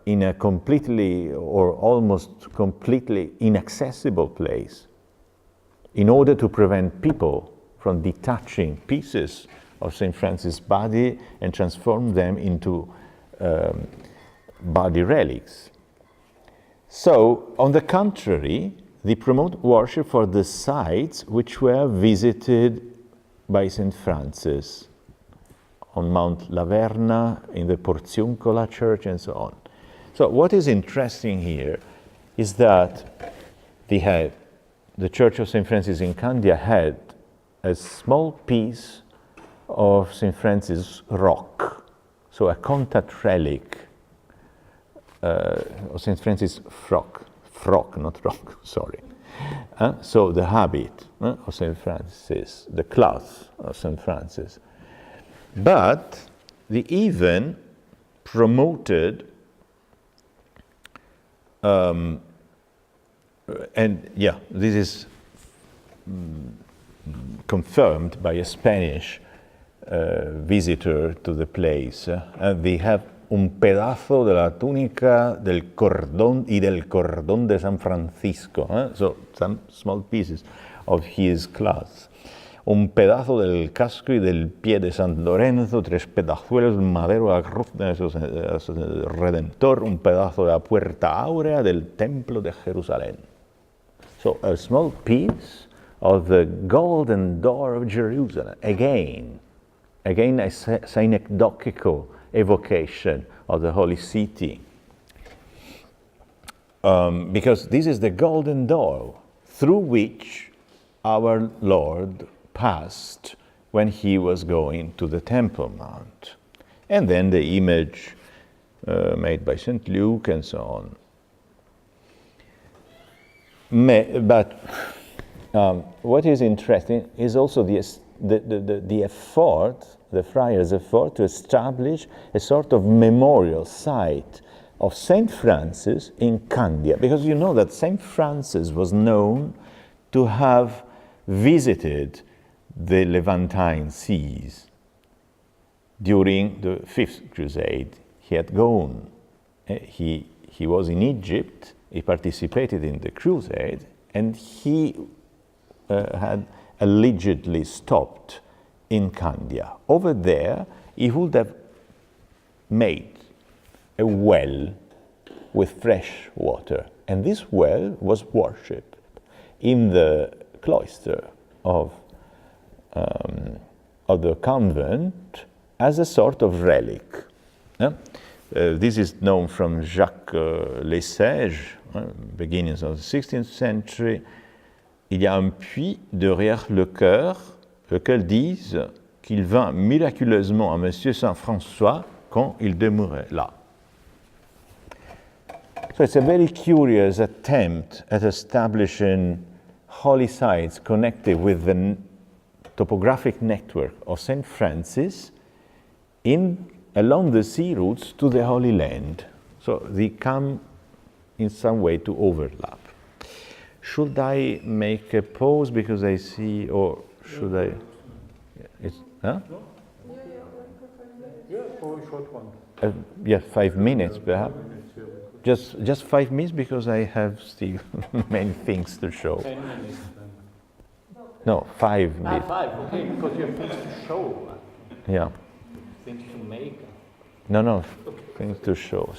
in a completely or almost completely inaccessible place, in order to prevent people from detaching pieces of St. Francis' body and transform them into body relics. So, on the contrary, they promote worship for the sites which were visited by St. Francis on Mount Laverna, in the Porziuncola church, and so on. So what is interesting here is that the Church of St. Francis in Candia had a small piece of St. Francis rock, so a contact relic of St. Francis frock, not rock, sorry. So the habit of St. Francis, the cloth of St. Francis. But they even promoted, this is confirmed by a Spanish visitor to the place. They have un pedazo de la túnica del cordón y del cordón de San Francisco. So some small pieces of his cloth. un pedazo del casco y del pie de San Lorenzo, 3 pedazuelos de madero de la cruz del Redentor, un pedazo de la puerta áurea del templo de Jerusalén. So a small piece of the golden door of Jerusalem, again a synecdochical evocation of the Holy City. Because this is the golden door through which our Lord passed when he was going to the Temple Mount. And then the image made by St. Luke and so on. But what is interesting is also the effort, the friars' effort to establish a sort of memorial site of St. Francis in Candia, because you know that St. Francis was known to have visited the Levantine seas. During the 5th Crusade, he had gone. He was in Egypt, he participated in the crusade, and he had allegedly stopped in Candia. Over there, he would have made a well with fresh water, and this well was worshipped in the cloister of the convent as a sort of relic. This is known from Jacques Lesage, beginnings of the 16th century. Il y a un puits derrière le chœur, lequel disent qu'il vint miraculeusement à Monsieur Saint-François quand il demeurait là. So it's a very curious attempt at establishing holy sites connected with the topographic network of St. Francis along the sea routes to the Holy Land. So they come in some way to overlap. Should I make a pause because I see, or should I? It's, huh?
Yeah, for a short one.
Yeah, 5 minutes perhaps. Just 5 minutes because I have still many things to show.
10 minutes then.
No, 5 minutes.
5, okay, because you have things to show.
Yeah.
Things to make.
No, things to show.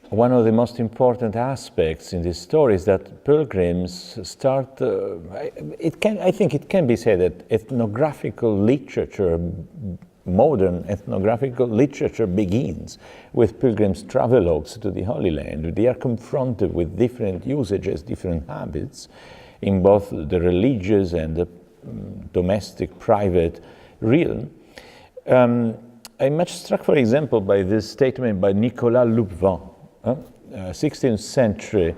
one of the most important aspects in this story is that pilgrims start, I think it can be said that ethnographical literature, modern ethnographical literature begins with pilgrims' travelogues to the Holy Land. They are confronted with different usages, different habits in both the religious and the domestic, private realm. I'm much struck, for example, by this statement by Nicolas Loupvan, 16th century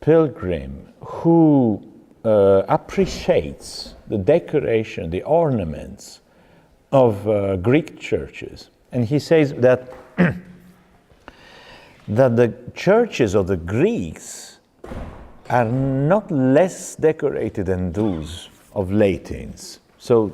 pilgrim who appreciates the decoration, the ornaments of Greek churches. And he says that, that the churches of the Greeks are not less decorated than those of Latins. So,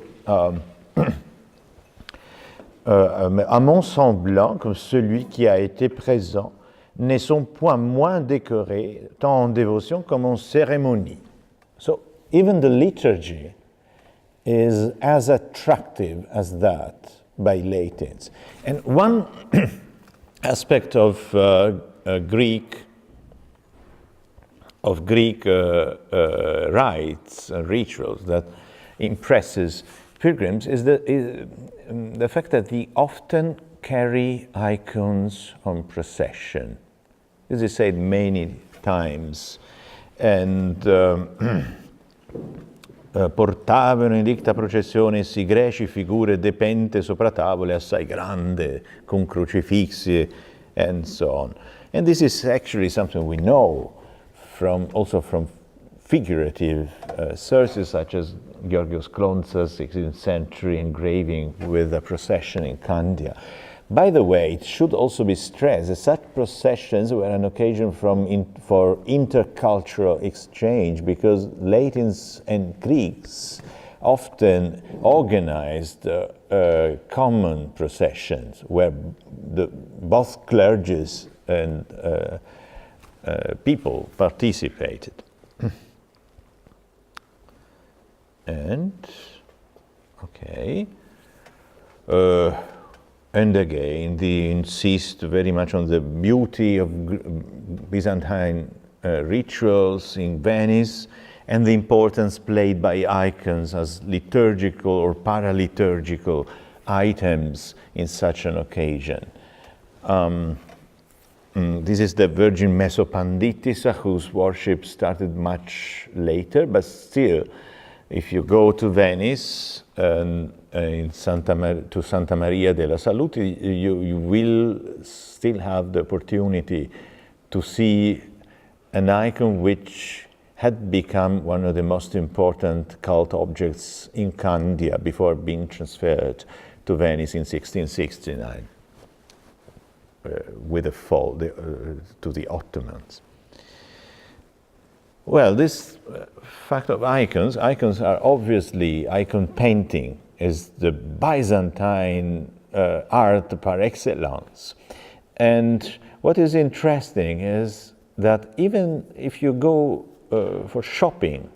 un mont semblant, comme celui qui a été présent, ne sont point moins décorés, tant en dévotion comme en cérémonie. So, even the liturgy is as attractive as that by Latins. And one aspect of Greek rites and rituals that impresses pilgrims is the fact that they often carry icons on procession. This is said many times. And portavano in dicta processione essi greci figure depente sopra tavole assai grande, con crocifissi, and so on. And this is actually something we know also from figurative sources such as Georgios Klontzas' 16th century engraving with a procession in Candia. By the way, it should also be stressed that such processions were an occasion for intercultural exchange, because Latins and Greeks often organized common processions where both clergies and people participated. And, okay. And again, they insist very much on the beauty of Byzantine rituals in Venice and the importance played by icons as liturgical or paraliturgical items in such an occasion. This is the Virgin Mesopanditissa, whose worship started much later, but still, if you go to Venice to Santa Maria della Salute, you will still have the opportunity to see an icon which had become one of the most important cult objects in Candia before being transferred to Venice in 1669 with the fall to the Ottomans. Well, this fact of icons are obviously, icon painting is the Byzantine art par excellence. And what is interesting is that even if you go for shopping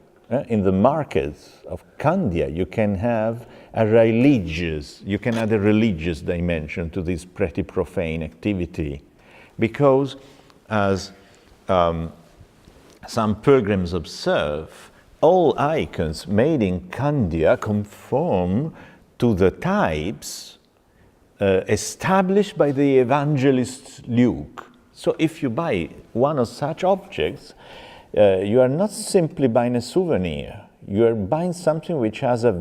in the markets of Candia, you can have add a religious dimension to this pretty profane activity, because as some pilgrims observe, all icons made in Candia conform to the types established by the evangelist Luke. So if you buy one of such objects, you are not simply buying a souvenir, you are buying something which has a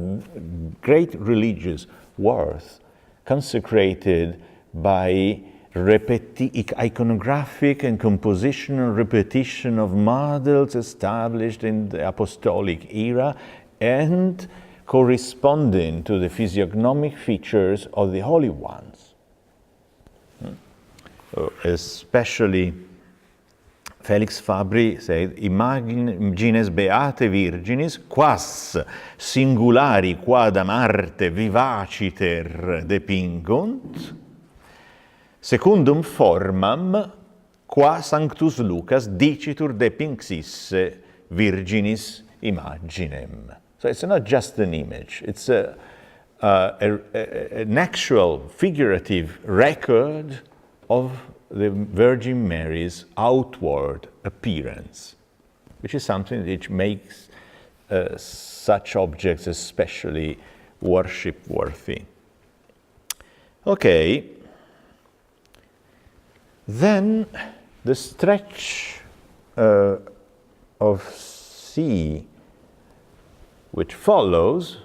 great religious worth, consecrated by iconographic and compositional repetition of models established in the Apostolic era and corresponding to the physiognomic features of the holy ones. Especially Felix Fabri said, imagines beate virginis, quas singulari quad a Marte vivaciter depingunt, secundum formam, qua Sanctus Lucas dicitur depinxisse virginis imaginem. So it's not just an image, it's an actual figurative record of the Virgin Mary's outward appearance, which is something which makes such objects especially worship-worthy. Okay, then the stretch of sea which follows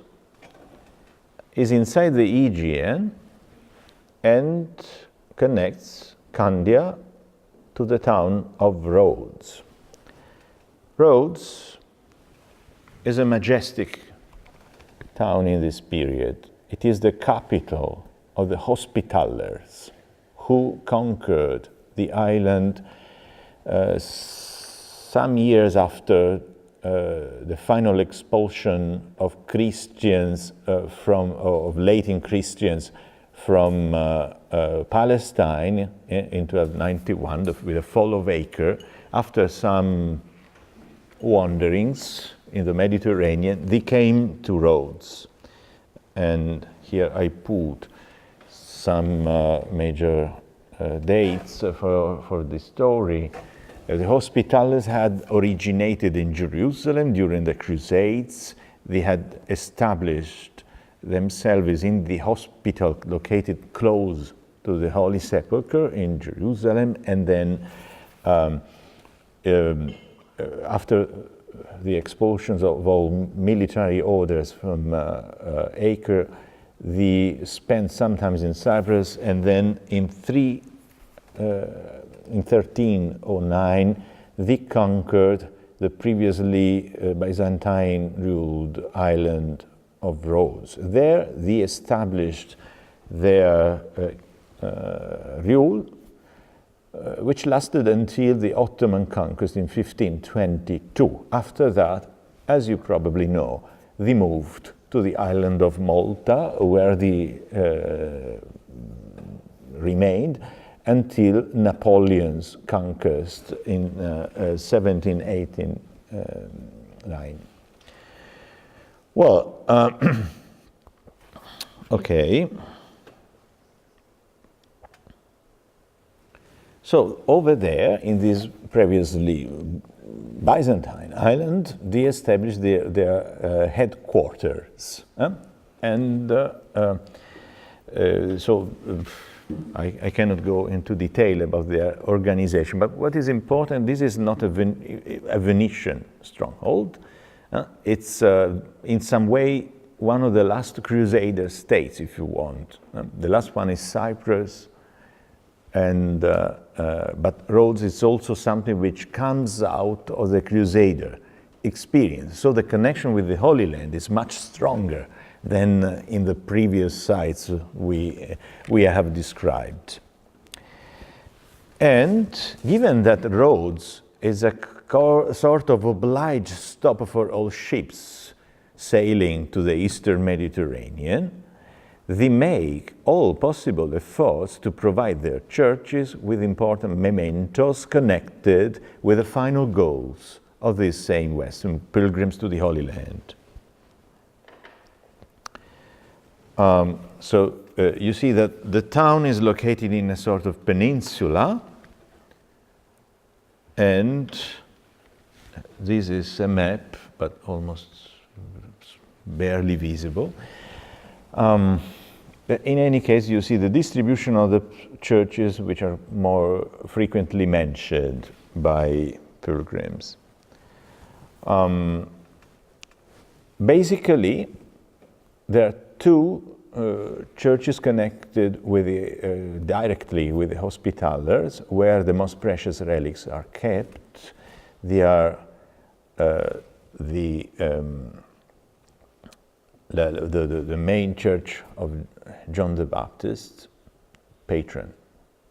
is inside the Aegean and connects Candia to the town of Rhodes. Rhodes is a majestic town in this period. It is the capital of the Hospitallers, who conquered the island some years after the final expulsion of Christians of Latin Christians from Palestine in 1291 with the fall of Acre. After some wanderings in the Mediterranean, they came to Rhodes. And here I put some major dates for this story. The Hospitallers had originated in Jerusalem during the Crusades. They had established themselves in the hospital located close to the Holy Sepulchre in Jerusalem, and then after the expulsions of all military orders from Acre, they spent sometimes in Cyprus, and then in 1309 they conquered the previously Byzantine-ruled island of Rhodes. There they established their rule, which lasted until the Ottoman conquest in 1522. After that, as you probably know, they moved to the island of Malta, where they remained until Napoleon's conquest in 1789. Well, okay. So over there, in this previously Byzantine island, they established their headquarters. I cannot go into detail about their organization, but what is important, this is not a Venetian stronghold. It's in some way one of the last Crusader states, if you want. The last one is Cyprus, and but Rhodes is also something which comes out of the Crusader experience. So the connection with the Holy Land is much stronger than in the previous sites we have described. And given that Rhodes is a sort of obliged stop for all ships sailing to the Eastern Mediterranean, they make all possible efforts to provide their churches with important mementos connected with the final goals of these same Western pilgrims to the Holy Land. You see that the town is located in a sort of peninsula, and this is a map, but almost barely visible. In any case, you see the distribution of the churches which are more frequently mentioned by pilgrims. Basically, there are two churches connected with directly with the Hospitallers, where the most precious relics are kept. They are the main church of John the Baptist, patron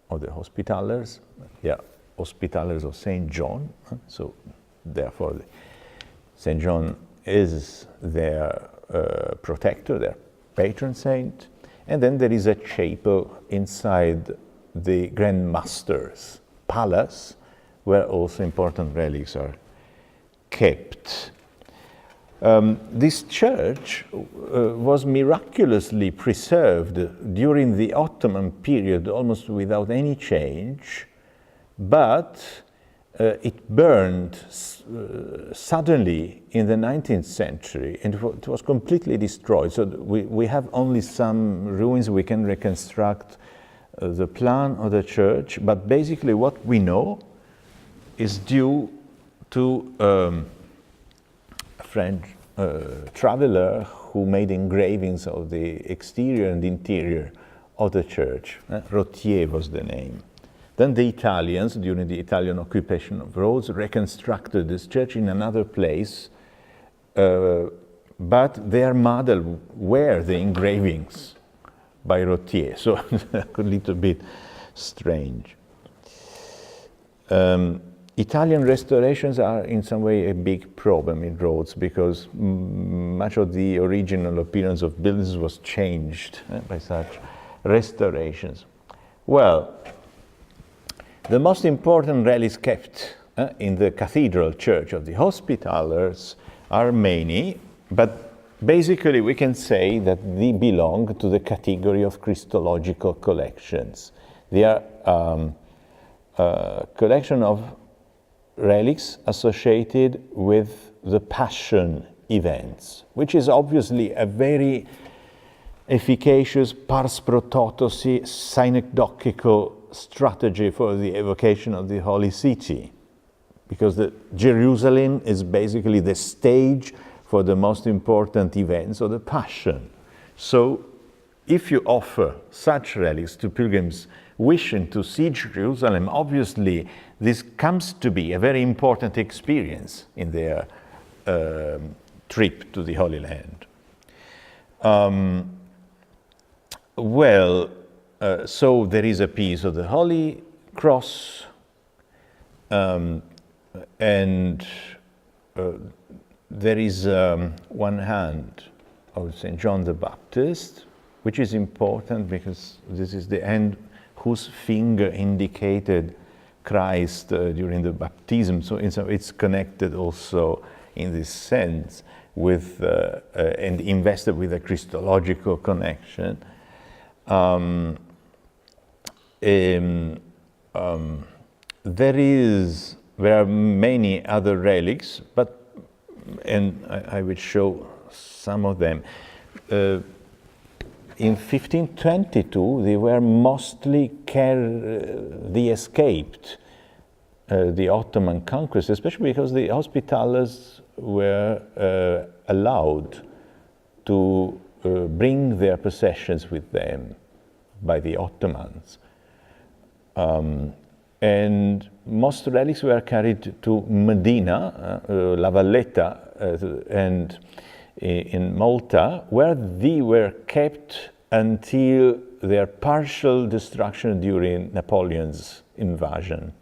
of the Hospitallers. They are Hospitallers of Saint John, so therefore Saint John is their protector, their patron saint. And then there is a chapel inside the Grand Master's palace, where also important relics are kept. This church was miraculously preserved during the Ottoman period, almost without any change, but it burned suddenly in the 19th century, and it was completely destroyed. So we have only some ruins. We can reconstruct the plan of the church, but basically what we know is due to a French traveler who made engravings of the exterior and interior of the church. Rhodes was the name. Then the Italians, during the Italian occupation of Rhodes, reconstructed this church in another place, but their model were the engravings by Rhodes, so a little bit strange. Italian restorations are in some way a big problem in Rhodes because much of the original appearance of buildings was changed by such restorations. Well, the most important relics kept in the cathedral church of the Hospitallers are many, but basically we can say that they belong to the category of Christological collections. They are a collection of relics associated with the Passion events, which is obviously a very efficacious pars pro toto synecdochical strategy for the evocation of the Holy City, because Jerusalem is basically the stage for the most important events of the Passion. So if you offer such relics to pilgrims wishing to see Jerusalem, obviously this comes to be a very important experience in their trip to the Holy Land. So there is a piece of the Holy Cross, and there is one hand of St. John the Baptist, which is important because this is the hand whose finger indicated Christ during the baptism. So it's connected also in this sense with and invested with a Christological connection. There are many other relics, and I will show some of them. In 1522, they were mostly they escaped the Ottoman conquest, especially because the Hospitallers were allowed to bring their possessions with them by the Ottomans. And most relics were carried to Medina, La Valletta, and in Malta, where they were kept until their partial destruction during Napoleon's invasion.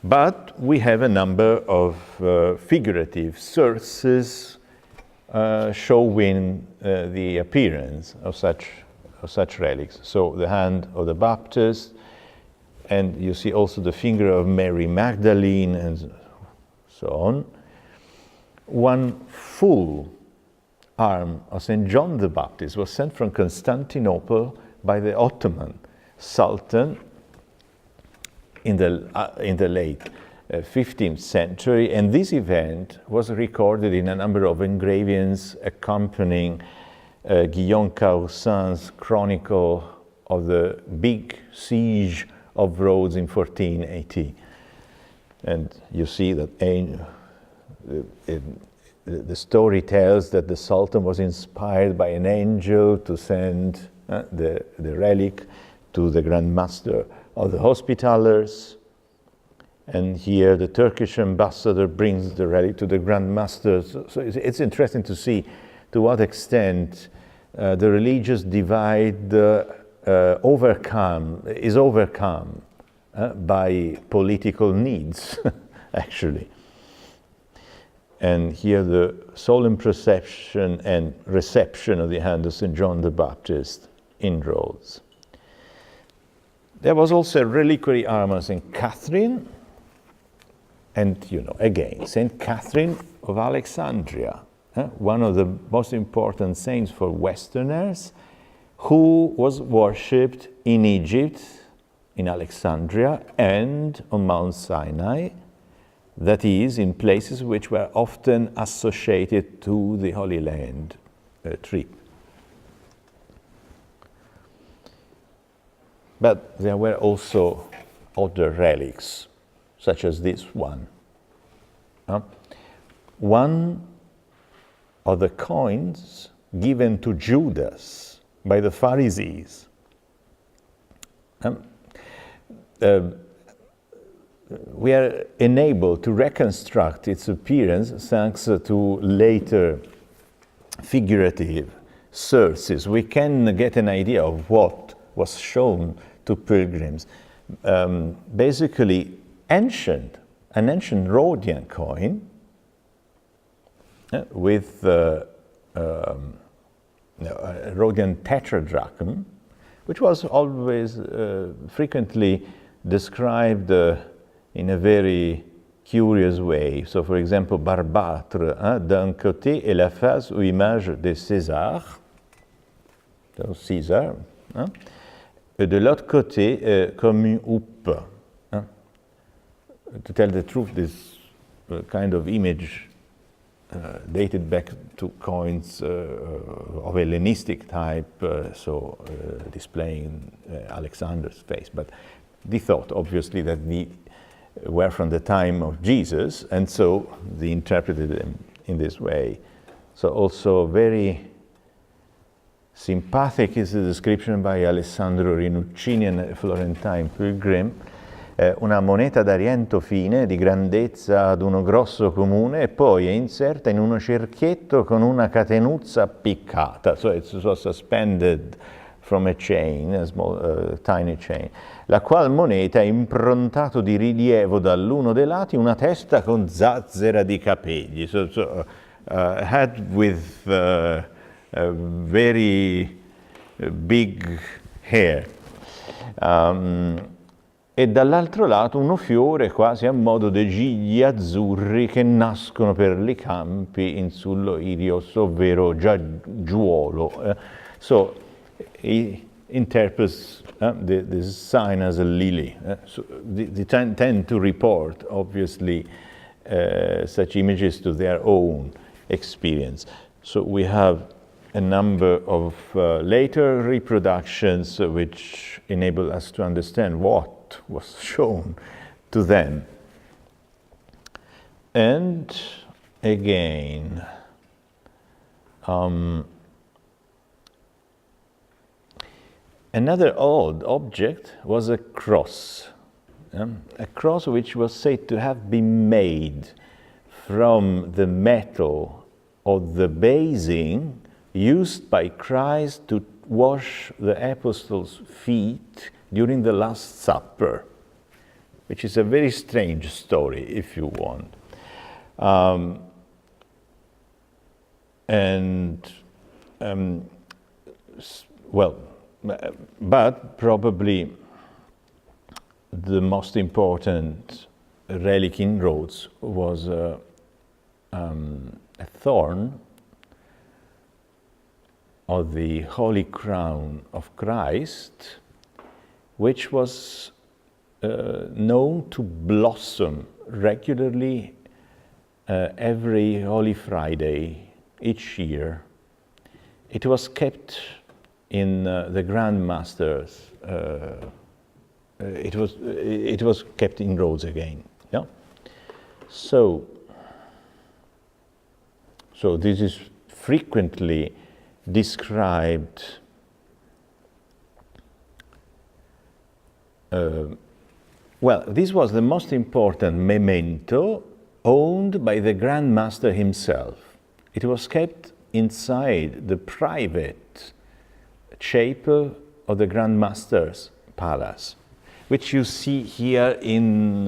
But we have a number of figurative sources showing the appearance of such relics. So the hand of the Baptist, and you see also the finger of Mary Magdalene and so on. One full arm of St. John the Baptist was sent from Constantinople by the Ottoman Sultan in the late 15th century, and this event was recorded in a number of engravings accompanying Guillaume Caussin's chronicle of the big siege of Rhodes in 1480. And you see that the story tells that the Sultan was inspired by an angel to send the relic to the Grand Master of the Hospitallers. And here the Turkish ambassador brings the relic to the Grand Master. So it's interesting to see to what extent the religious divide is overcome by political needs, actually. And here the solemn procession and reception of the hand of St. John the Baptist in Rhodes. There was also a reliquary arm of St. Catherine, and again, St. Catherine of Alexandria. one of the most important saints for Westerners, who was worshipped in Egypt, in Alexandria, and on Mount Sinai, that is, in places which were often associated to the Holy Land trip. But there were also other relics, such as this one. One of the coins given to Judas by the Pharisees. We are enabled to reconstruct its appearance thanks to later figurative sources. We can get an idea of what was shown to pilgrims. Basically, an ancient Rhodian coin with a Rhodian tetradrachm, which was always frequently described in a very curious way. So, for example, Barbâtre, d'un côté est la face ou image de César, so Caesar, et de l'autre côté comme une houppe. To tell the truth, this kind of image dated back to coins of Hellenistic type, displaying Alexander's face. But they thought, obviously, that they were from the time of Jesus, and so they interpreted them in this way. So also very sympathetic is the description by Alessandro Rinuccini, a Florentine pilgrim. Una moneta d'argento fine di grandezza ad uno grosso comune e poi è inserta in uno cerchietto con una catenuzza appiccata. So it was suspended from a chain, a small, tiny chain. La qual moneta è improntato di rilievo dall'uno dei lati una testa con zazzera di capelli. So a head with very big hair. E dall'altro lato uno fiore quasi a modo di gigli azzurri che nascono per i campi in sullo irios, ovvero giaggiuolo. So he interprets this sign as a lily. So they tend to report, obviously, such images to their own experience. So we have a number of later reproductions which enable us to understand what was shown to them. And again, another odd object was a cross which was said to have been made from the metal of the basing used by Christ to wash the apostles' feet during the Last Supper, which is a very strange story, if you want. But probably the most important relic in Rhodes was a thorn of the Holy Crown of Christ, which was known to blossom regularly every Holy Friday each year. It was kept in the Grand Masters. It was kept in Rhodes again. Yeah. So this is frequently described. This was the most important memento owned by the Grand Master himself. It was kept inside the private chapel of the Grand Master's palace, which you see here in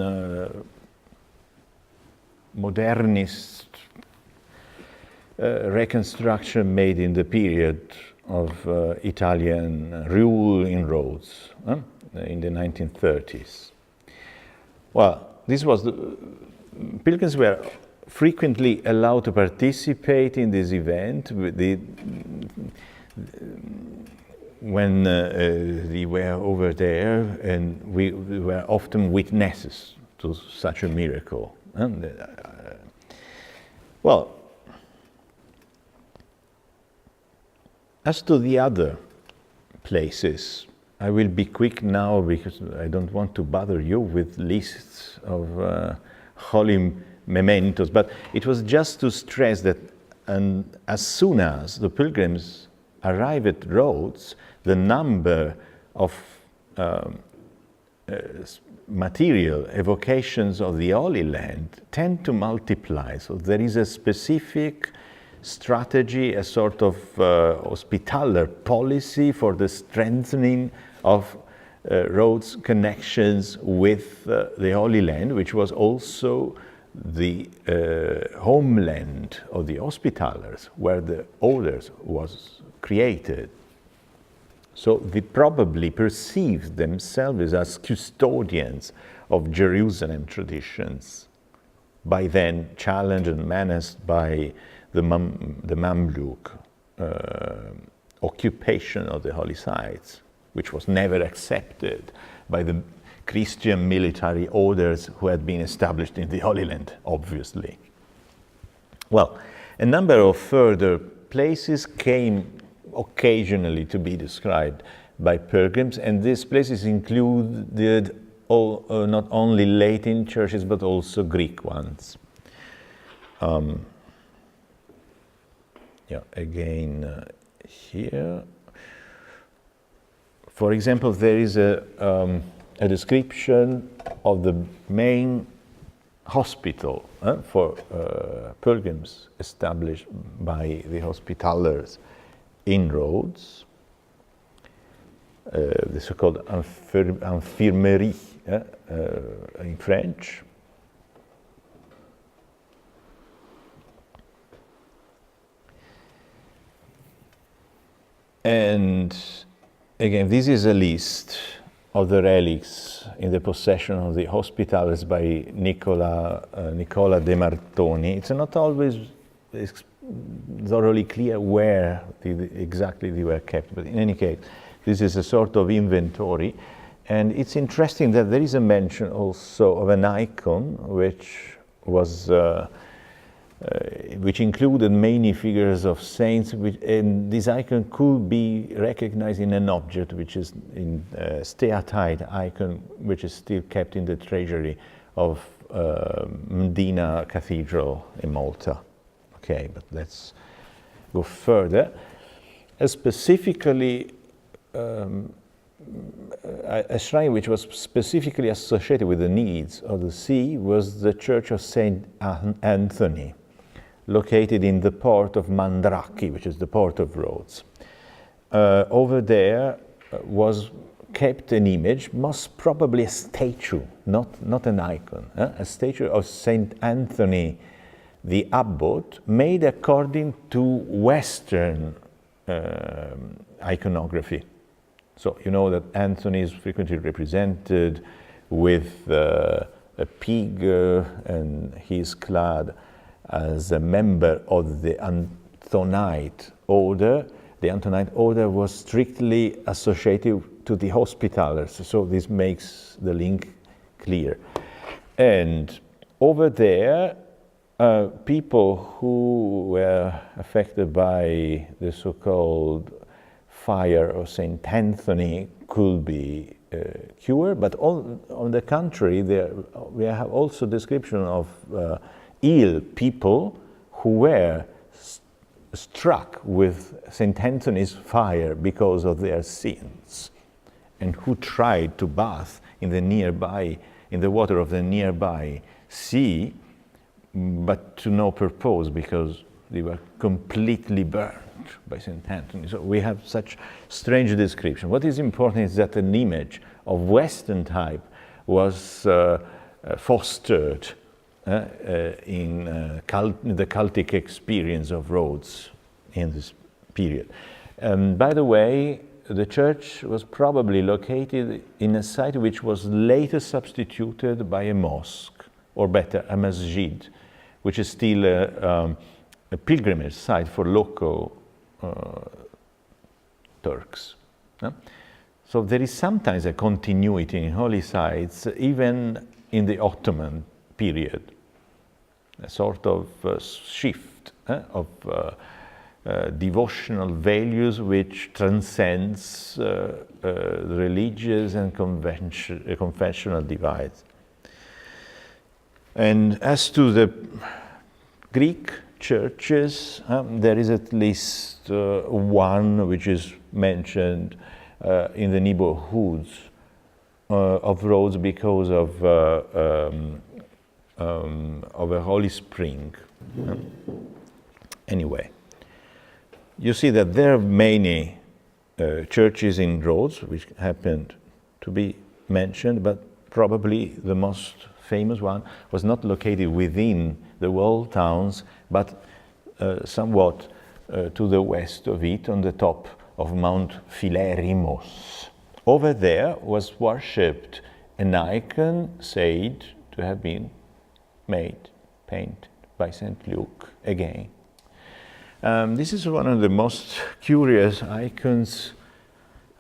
modernist reconstruction made in the period of Italian rule in Rhodes in the 1930s. Well, this was pilgrims were frequently allowed to participate in this event. When we were over there, and we were often witnesses to such a miracle. And, well, as to the other places, I will be quick now because I don't want to bother you with lists of holy mementos, but it was just to stress that as soon as the pilgrims arrive at Rhodes, the number of material evocations of the Holy Land tend to multiply. So there is a specific strategy, a sort of hospitaller policy for the strengthening of Rhodes' connections with the Holy Land, which was also the homeland of the Hospitallers, where the orders was created. So they probably perceived themselves as custodians of Jerusalem traditions, by then challenged and menaced by the Mamluk occupation of the holy sites, which was never accepted by the Christian military orders who had been established in the Holy Land, obviously. Well, a number of further places came occasionally to be described by pilgrims, and these places included not only Latin churches but also Greek ones. Again here, for example, there is a description of the main hospital for pilgrims established by the Hospitallers in Rhodes, the so-called infirmerie in French. And again, this is a list of the relics in the possession of the Hospitallers by Nicola de Martoni. It's not always thoroughly clear where exactly they were kept, but in any case, this is a sort of inventory. And it's interesting that there is a mention also of an icon which was which included many figures of saints, and this icon could be recognized in an object which is in a steatite icon, which is still kept in the treasury of Mdina Cathedral in Malta. Okay, but let's go further. Specifically, a shrine which was specifically associated with the needs of the sea was the Church of Saint Anthony, located in the port of Mandraki, which is the port of Rhodes. Over there was kept an image, most probably a statue, not an icon, a statue of Saint Anthony the Abbot, made according to Western iconography. So you know that Anthony is frequently represented with a pig, and he's clad as a member of the Antonite order. The Antonite order was strictly associated to the Hospitallers, so this makes the link clear. And over there, people who were affected by the so-called fire of Saint Anthony could be cured, but on the contrary, we have also description of ill people who were struck with Saint Anthony's fire because of their sins, and who tried to bath in the water of the nearby sea, but to no purpose, because they were completely burned by Saint Anthony. So we have such strange description. What is important is that an image of Western type was fostered in the cultic experience of Rhodes in this period. By the way, the church was probably located in a site which was later substituted by a mosque, or better, a masjid, which is still a pilgrimage site for local Turks. So there is sometimes a continuity in holy sites, even in the Ottoman period, a sort of shift of devotional values which transcends religious and confessional divides. And as to the Greek churches, there is at least one which is mentioned in the neighborhoods of Rhodes because of a holy spring. Anyway, you see that there are many churches in Rhodes which happened to be mentioned, but probably the most famous one was not located within the walled towns, but somewhat to the west of it, on the top of Mount Philerimos. Over there was worshipped an icon said to have been painted by St. Luke again. This is one of the most curious icons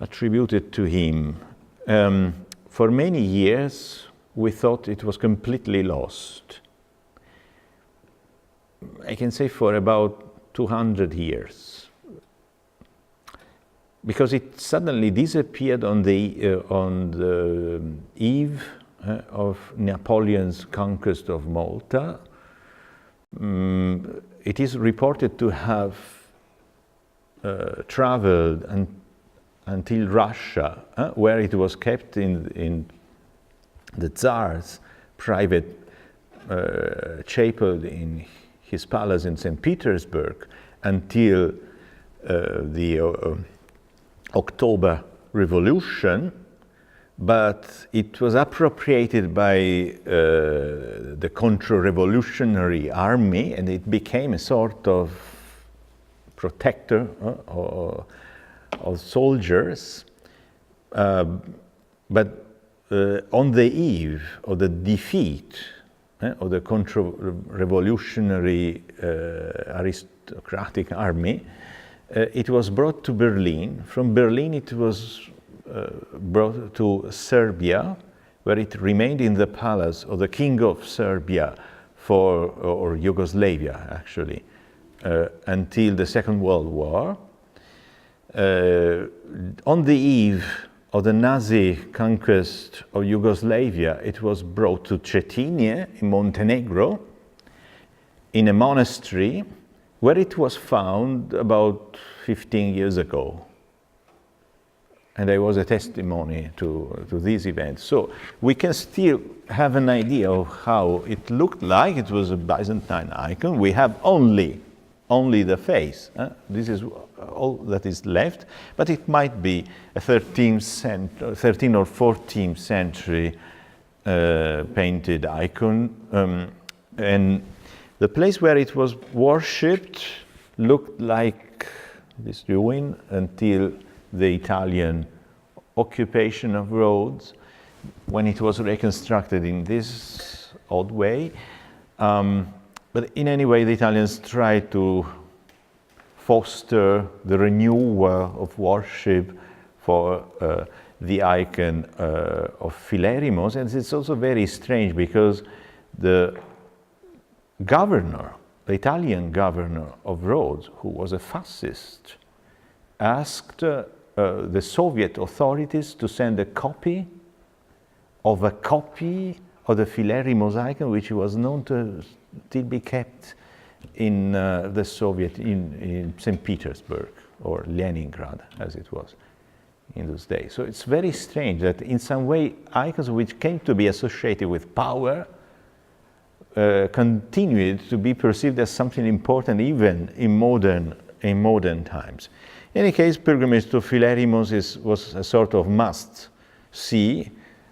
attributed to him. For many years, we thought it was completely lost. I can say for about 200 years, because it suddenly disappeared on the eve of Napoleon's conquest of Malta. It is reported to have traveled until Russia, where it was kept in the Tsar's private chapel in his palace in St. Petersburg until the October Revolution, but it was appropriated by the counter-revolutionary army, and it became a sort of protector of soldiers. But on the eve of the defeat of the counter-revolutionary aristocratic army, it was brought to Berlin. From Berlin it was brought to Serbia, where it remained in the palace of the King of Serbia or Yugoslavia actually, until the Second World War. On the eve of the Nazi conquest of Yugoslavia, it was brought to Cetinje in Montenegro, in a monastery, where it was found about 15 years ago. And there was a testimony to these events. So we can still have an idea of how it looked like. It was a Byzantine icon. We have only the face. This is all that is left, but it might be a 13th or 14th century painted icon. And the place where it was worshipped looked like this ruin until the Italian occupation of Rhodes, when it was reconstructed in this odd way. But in any way, the Italians tried to foster the renewal of worship for the icon of Philerimos. And it's also very strange because the Italian governor of Rhodes, who was a fascist, asked the Soviet authorities to send a copy of the Philerimos icon, which was known to still be kept in the Soviet, in St. Petersburg, or Leningrad, as it was in those days. So it's very strange that in some way icons which came to be associated with power continued to be perceived as something important even in modern times. In any case, pilgrimage to Philerimos was a sort of must-see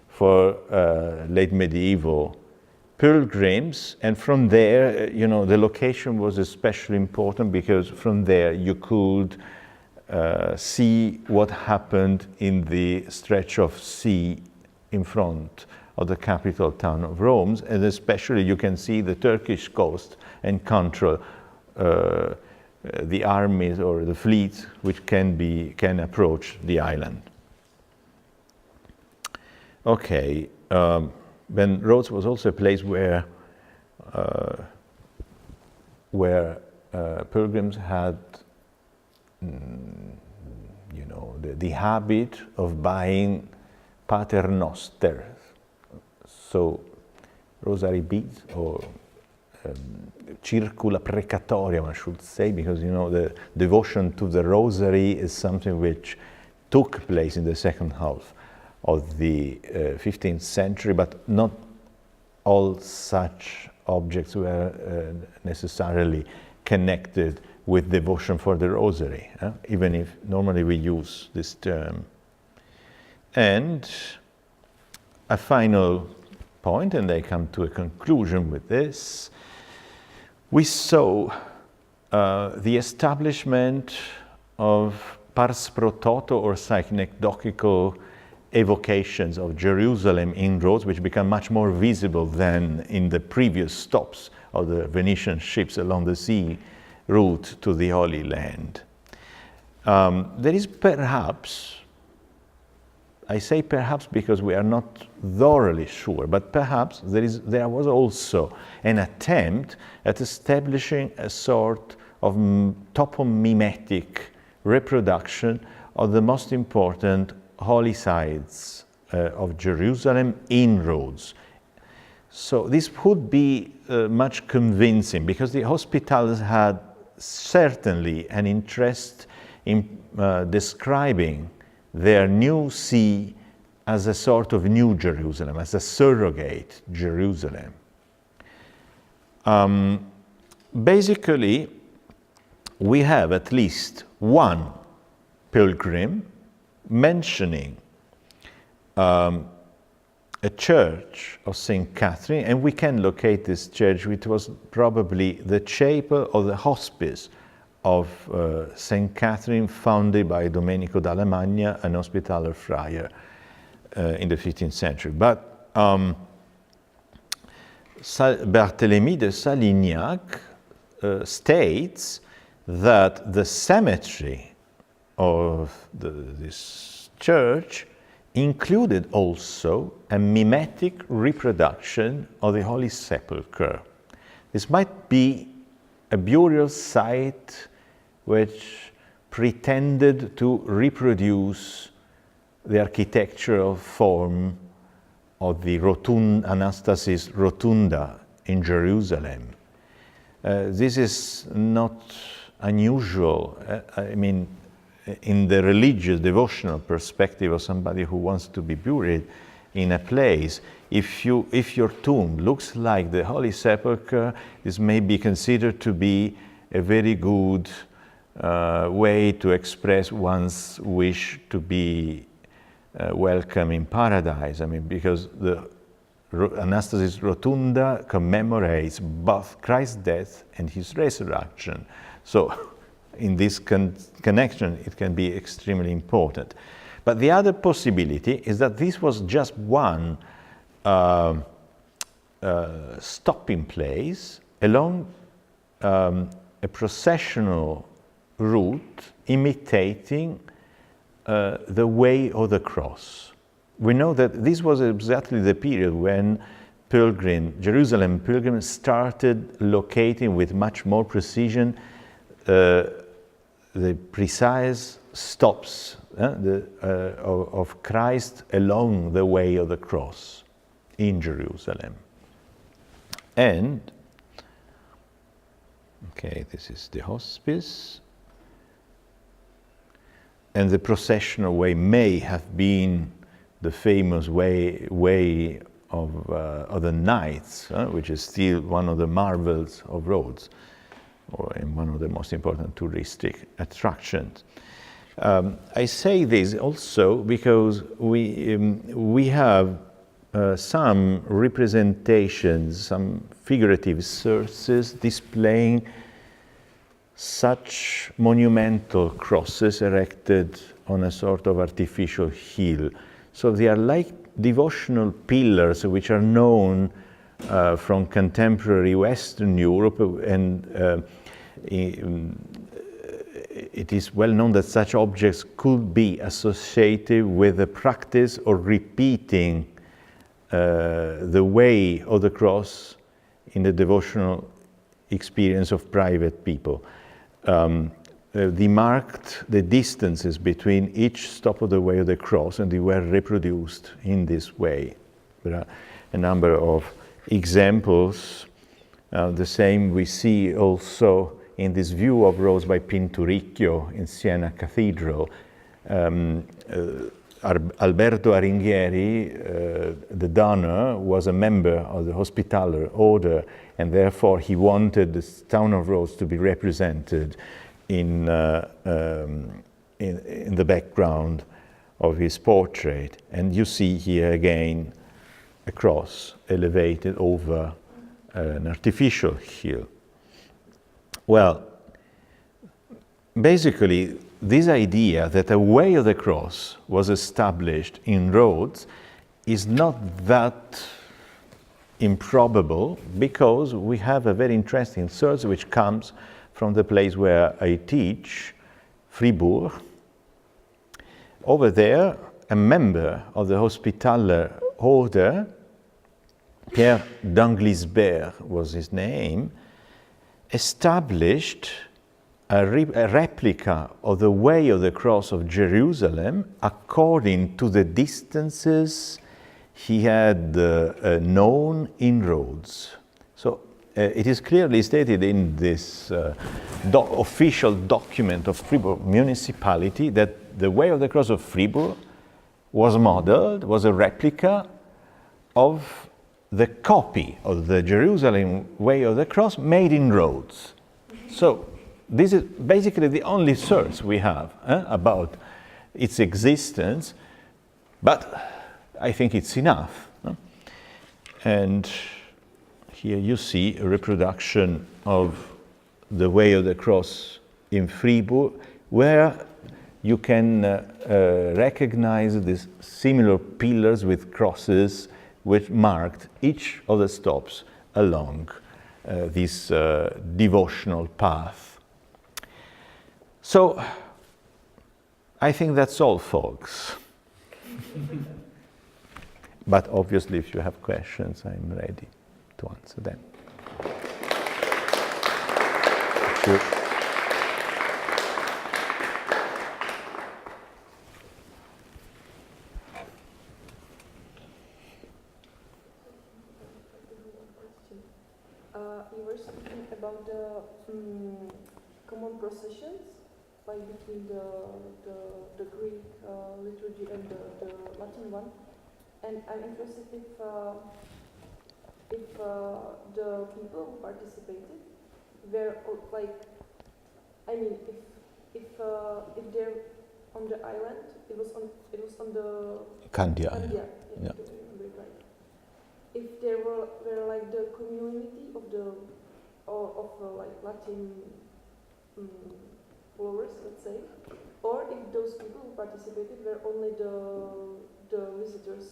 for late medieval pilgrims, and from there, the location was especially important because from there you could see what happened in the stretch of sea in front of the capital town of Rome, and especially you can see the Turkish coast and control the armies or the fleets which can approach the island. Okay, then Rhodes was also a place where pilgrims had, you know, the habit of buying paternosters, so rosary beads, or circula precatorium, I should say, because, you know, the devotion to the rosary is something which took place in the second half of the 15th century, but not all such objects were necessarily connected with devotion for the rosary, even if normally we use this term. And a final point, and I come to a conclusion with this, we saw the establishment of pars pro toto or synecdochical evocations of Jerusalem in Rhodes, which become much more visible than in the previous stops of the Venetian ships along the sea route to the Holy Land. There is perhaps, I say perhaps because we are not thoroughly sure, but perhaps there was also an attempt at establishing a sort of topomimetic reproduction of the most important holy sites of Jerusalem in Rhodes. So this would be much convincing, because the hospitals had certainly an interest in describing their new see as a sort of new Jerusalem, as a surrogate Jerusalem. Basically, we have at least one pilgrim mentioning a church of St. Catherine, and we can locate this church, which was probably the chapel or the hospice of St. Catherine, founded by Domenico d'Alemagna, an Hospitaller friar in the 15th century. But Barthélemy de Salignac states that the cemetery of this church included also a mimetic reproduction of the Holy Sepulchre. This might be a burial site which pretended to reproduce the architectural form of the Anastasis Rotunda in Jerusalem. This is not unusual. I mean, in the religious, devotional perspective of somebody who wants to be buried in a place, if your tomb looks like the Holy Sepulchre, this may be considered to be a very good way to express one's wish to be welcome in paradise. I mean, because the Anastasis Rotunda commemorates both Christ's death and his resurrection. So in this connection, it can be extremely important. But the other possibility is that this was just one stopping place along a processional route imitating the way of the cross. We know that this was exactly the period when Jerusalem pilgrims started locating with much more precision the precise stops of Christ along the way of the cross in Jerusalem. And, okay, this is the hospice. And the processional way may have been the famous way of the Knights, which is still one of the marvels of Rhodes, or one of the most important touristic attractions. I say this also because we have some representations, some figurative sources displaying such monumental crosses erected on a sort of artificial hill. So they are like devotional pillars which are known from contemporary Western Europe, and it is well known that such objects could be associated with the practice or repeating the way of the cross in the devotional experience of private people. They marked the distances between each stop of the way of the cross, and they were reproduced in this way. There are a number of examples. The same we see also in this view of Rhodes by Pinturicchio in Siena Cathedral. Alberto Aringhieri, the donor, was a member of the Hospitaller order, and therefore he wanted the town of Rhodes to be represented in the background of his portrait. And you see here again a cross elevated over an artificial hill. Well, basically, this idea that a way of the cross was established in Rhodes is not that improbable, because we have a very interesting source which comes from the place where I teach, Fribourg. Over there, a member of the Hospitaller order, Pierre d'Anglisbert was his name, established a replica of the way of the cross of Jerusalem according to the distances he had known in Rhodes. So it is clearly stated in this official document of Fribourg municipality that the way of the cross of Fribourg was modeled, was a replica of the copy of the Jerusalem way of the cross made in Rhodes. So this is basically the only source we have about its existence, but I think it's enough. And here you see a reproduction of the way of the cross in Fribourg, where you can recognize these similar pillars with crosses which marked each of the stops along this devotional path. So, I think that's all, folks. But obviously, if you have questions, I'm ready to answer them. Thank you.
You were speaking about the common processions, like between the Greek liturgy and the Latin one, and I'm interested if the people who participated were like, I mean, if they're on the island, it was on the
Candia.
Yeah. If there were like the community of like Latin followers, let's say, or if those people who participated were only the visitors,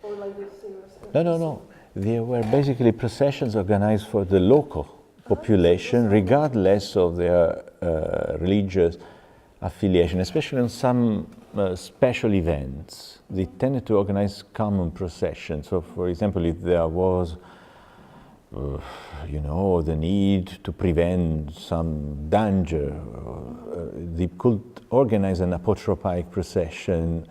or like the sailors.
No. There were basically processions organized for the local population, regardless of their religious affiliation, especially on some special events. They tended to organize common processions. So, for example, if there was, the need to prevent some danger, they could organize an apotropaic procession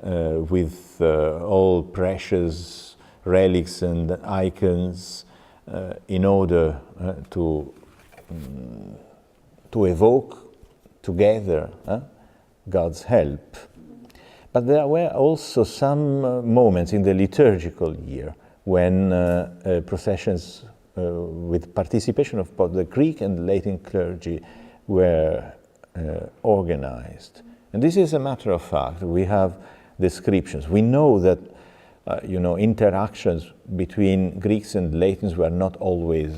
with all precious relics and icons in order to evoke together God's help. But there were also some moments in the liturgical year when processions with participation of both the Greek and Latin clergy were organized. And this is a matter of fact. We have descriptions. We know that interactions between Greeks and Latins were not always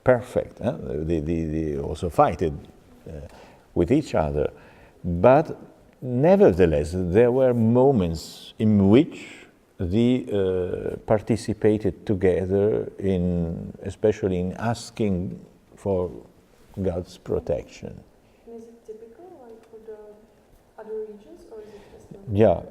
perfect. They also fighted with each other. But nevertheless, there were moments in which they participated together especially in asking for God's protection.
And is it typical, like for the other regions, or is it just?
Yeah,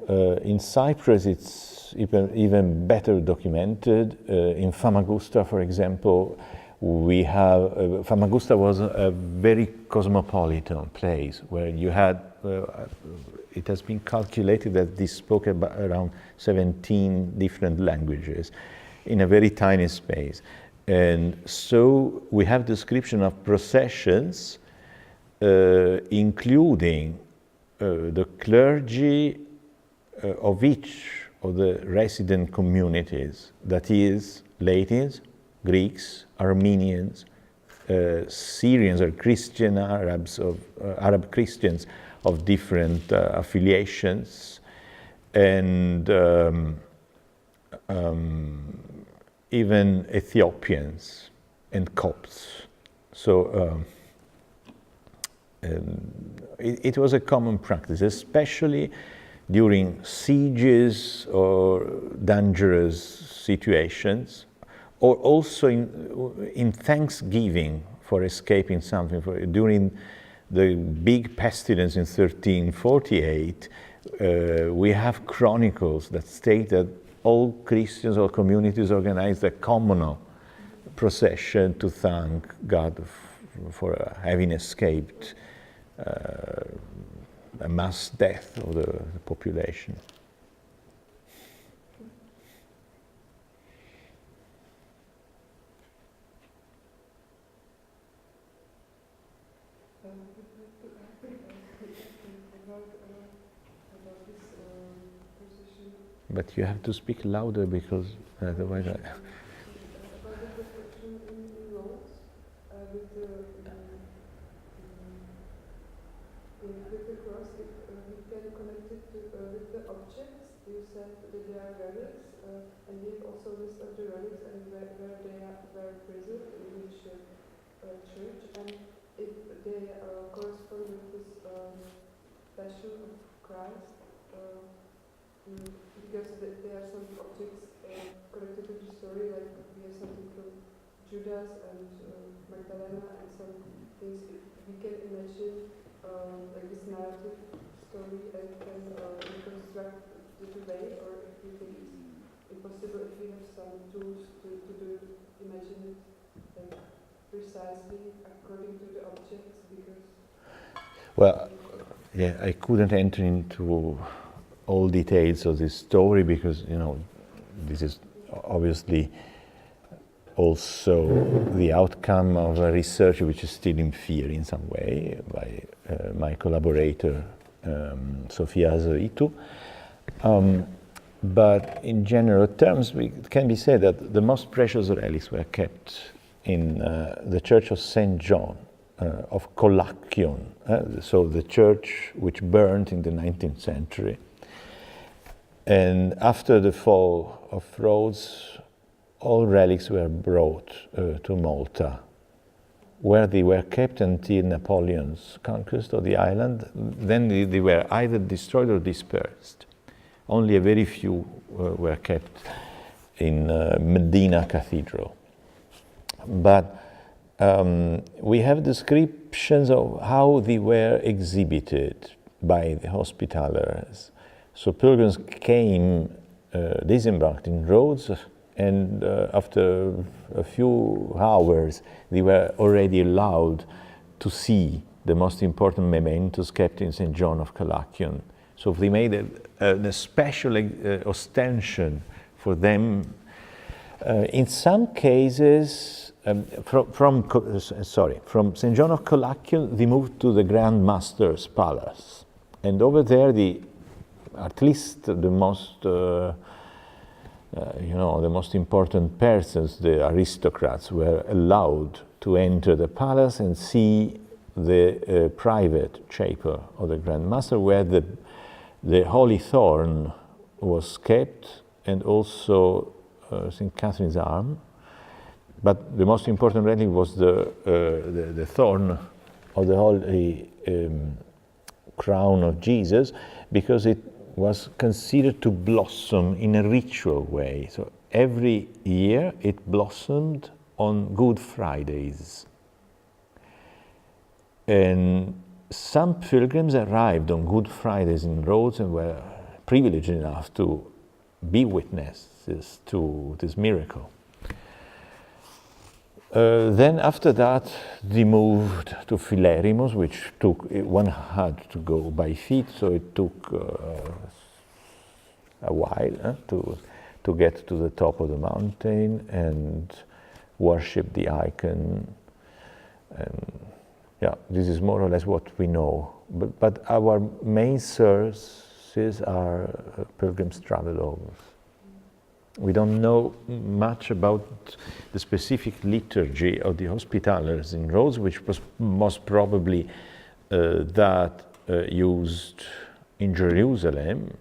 in Cyprus it's even better documented. In Famagusta, for example, we have Famagusta was a very cosmopolitan place where you had. It has been calculated that they spoke about around 17 different languages in a very tiny space. And so we have description of processions, including the clergy of each of the resident communities, that is, Latins, Greeks, Armenians, Syrians or Christian Arabs, Arab Christians of different affiliations, and even Ethiopians and Copts. So it was a common practice, especially during sieges or dangerous situations, or also in thanksgiving for escaping something. During the big pestilence in 1348, we have chronicles that state that all Christians or communities organized a communal procession to thank God for having escaped a mass death of the population. But you have to speak louder because otherwise I...
About the procession in Rhodes, with the cross, we can connect it with the objects. You said that they are relics, and you also list of the relics and where they were preserved, in which church, and if they correspond with this Passion of Christ. Because there are some objects connected to the story, like we have something from Judas and Magdalena, and some things we can imagine like this narrative story and can reconstruct it away, or if you think it's impossible, if we have some tools to imagine it like precisely according to the objects, because...
Well, yeah, I couldn't enter into all details of this story because, you know, this is obviously also the outcome of a research which is still in theory in some way by my collaborator Sofia Azaritu. But in general terms, it can be said that the most precious relics were kept in the Church of St. John of Kolakion, so the church which burned in the 19th century. And after the fall of Rhodes, all relics were brought to Malta, where they were kept until Napoleon's conquest of the island. Then they were either destroyed or dispersed. Only a very few were kept in Medina Cathedral. But we have descriptions of how they were exhibited by the Hospitallers. So pilgrims came, disembarked in Rhodes, and after a few hours, they were already allowed to see the most important mementos kept in St. John of Calakion. So they made a special ostension for them. In some cases, from St. John of Calakion, they moved to the Grand Master's palace, and over there, at least the most, the most important persons, the aristocrats, were allowed to enter the palace and see the private chapel of the Grand Master, where the Holy Thorn was kept, and also St. Catherine's arm. But the most important relic was the thorn of the Holy crown of Jesus, because it was considered to blossom in a ritual way. So every year it blossomed on Good Fridays. And some pilgrims arrived on Good Fridays in Rhodes and were privileged enough to be witnesses to this miracle. Then after that, they moved to Philerimus, which one had to go by feet, so it took a while to get to the top of the mountain and worship the icon. And yeah, this is more or less what we know. But our main sources are Pilgrims' Travelogues. We don't know much about the specific liturgy of the Hospitallers in Rhodes, which was most probably that used in Jerusalem.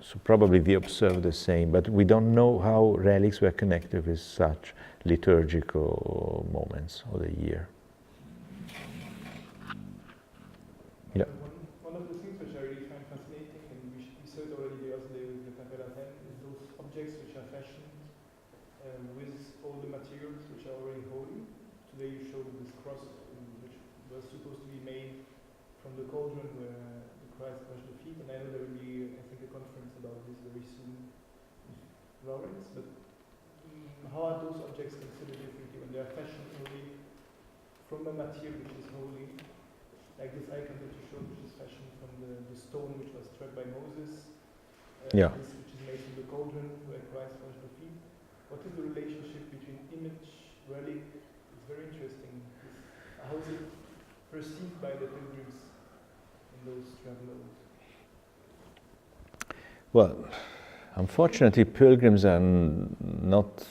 So probably they observed the same, but we don't know how relics were connected with such liturgical moments of the year. Yeah.
One of the things which I really find fascinating, and we saw it already the other day with the Capella 10, is those objects which are fashioned with all the materials which are already holy. Today you showed this cross, which was supposed to be made from the cauldron where the Christ washed the feet, and I know there will be, I think, a conference about this very soon in Florence, but how are those objects considered differently when they are fashioned only from a material which is holy? Like this icon that you showed, which is fashioned from the stone which was struck by Moses, this which is made from the cauldron where Christ washed the feet. What is the relationship between image, relic? It's very interesting. How is it perceived by the pilgrims in those travelogues?
Well, unfortunately, pilgrims are not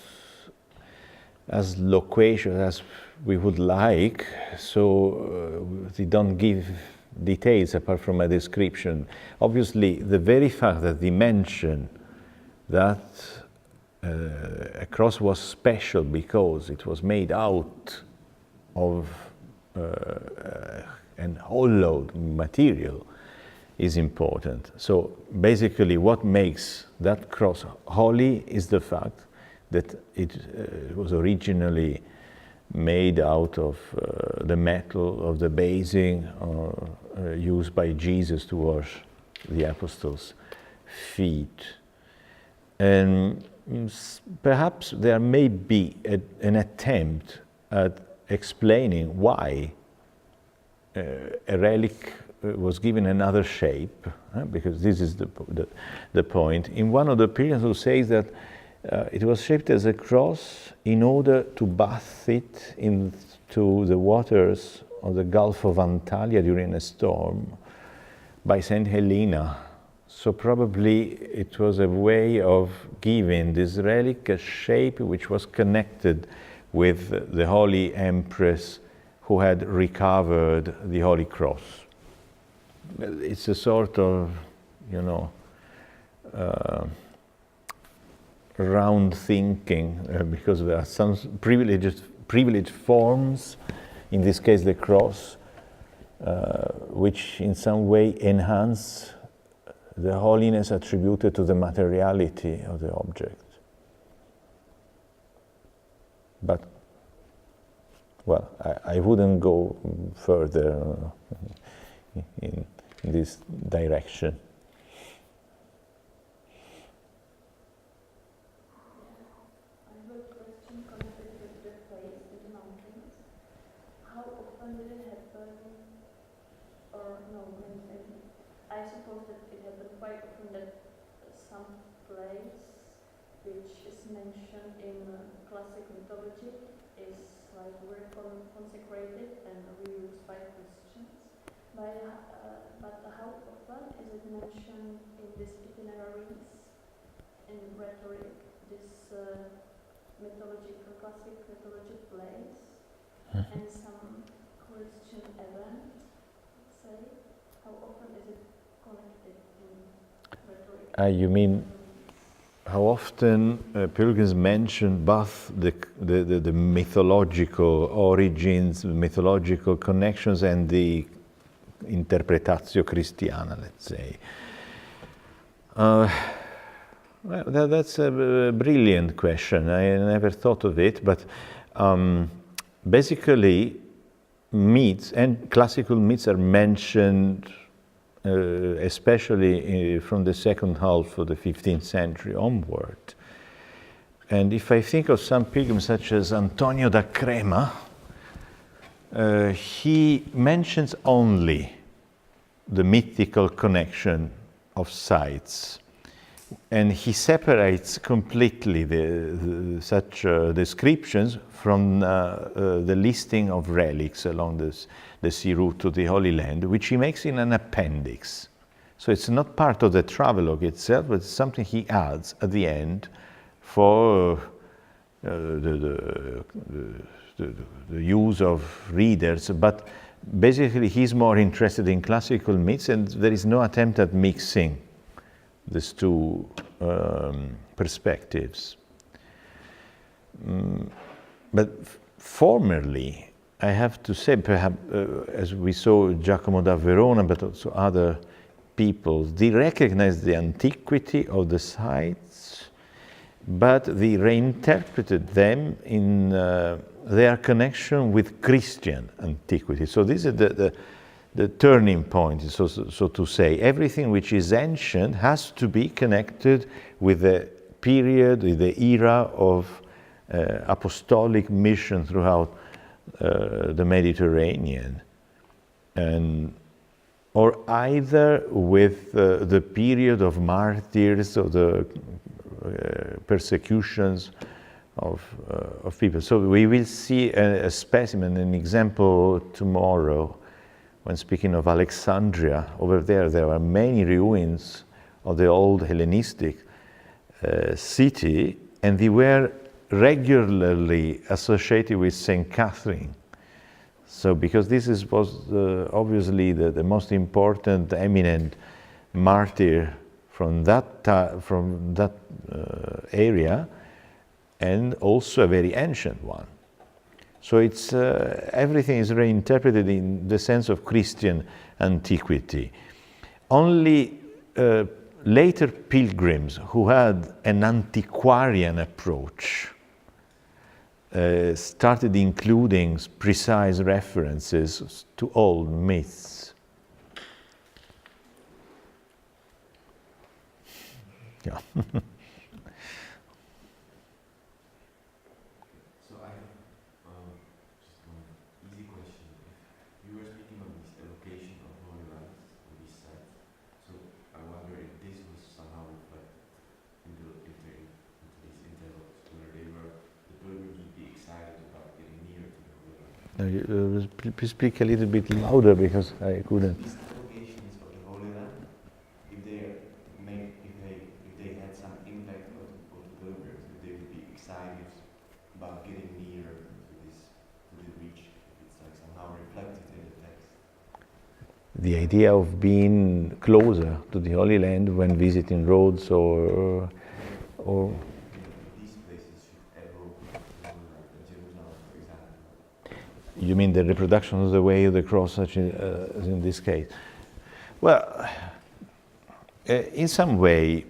as loquacious as we would like, so they don't give details apart from a description. Obviously, the very fact that they mention that a cross was special because it was made out of an hollowed material is important. So basically what makes that cross holy is the fact that it was originally made out of the metal of the basing used by Jesus to wash the apostles' feet. And perhaps there may be an attempt at explaining why a relic was given another shape, because this is the point. In one of the pilgrims who says that it was shaped as a cross in order to bath it into the waters of the Gulf of Antalya during a storm by Saint Helena. So probably it was a way of giving this relic a shape which was connected with the Holy Empress who had recovered the Holy Cross. It's a sort of, round thinking, because there are some privileged forms, in this case the cross, which in some way enhance the holiness attributed to the materiality of the object. But, well, I wouldn't go further in this direction.
I suppose that it happened quite often that some place which is mentioned in classic mythology is like very consecrated and reused by Christians. But how often is it mentioned in these itineraries, in rhetoric, this classic mythology place, and some Christian event, let's say? How often is it connected in rhetoric?
You mean how often pilgrims mention both the mythological origins, mythological connections, and the interpretatio Christiana, let's say. Well, that's a brilliant question. I never thought of it, but basically myths and classical myths are mentioned especially from the second half of the 15th century onward. And if I think of some pilgrims such as Antonio da Crema, he mentions only the mythical connection of sites, and he separates completely such descriptions from the listing of relics along the sea route to the Holy Land, which he makes in an appendix. So it's not part of the Travelogue itself, but it's something he adds at the end for the use of readers. But basically he's more interested in classical myths, and there is no attempt at mixing these two perspectives. But formerly, I have to say, perhaps as we saw Giacomo da Verona, but also other peoples, they recognized the antiquity of the sites, but they reinterpreted them in their connection with Christian antiquity. So this is the turning point, so to say. Everything which is ancient has to be connected with the period, with the era of apostolic mission throughout the Mediterranean, or either with the period of martyrs or the persecutions of people. So we will see a specimen, an example tomorrow, when speaking of Alexandria. Over there are many ruins of the old Hellenistic city, and they were regularly associated with Saint Catherine. So because this was obviously the most important, eminent martyr from that area, and also a very ancient one. So it's everything is reinterpreted in the sense of Christian antiquity. Only later pilgrims who had an antiquarian approach started including precise references to old myths. Yeah.
So I have just one easy question. You were speaking on this allocation of holy lands on these sites. So I wonder if this was somehow reflected into these intervals, where the pilgrims would be excited about getting near to the holy land.
Please speak a little bit louder because I couldn't.
These allocations of the holy land, if they had some impact on the pilgrims, if they would be excited about getting near to the reach, it's like somehow reflected in the text.
The idea of being closer to the Holy Land when visiting Rhodes or
These places should evoke Jerusalem, for example.
you mean the reproduction of the way of the cross, such as in this case? Well, in some way,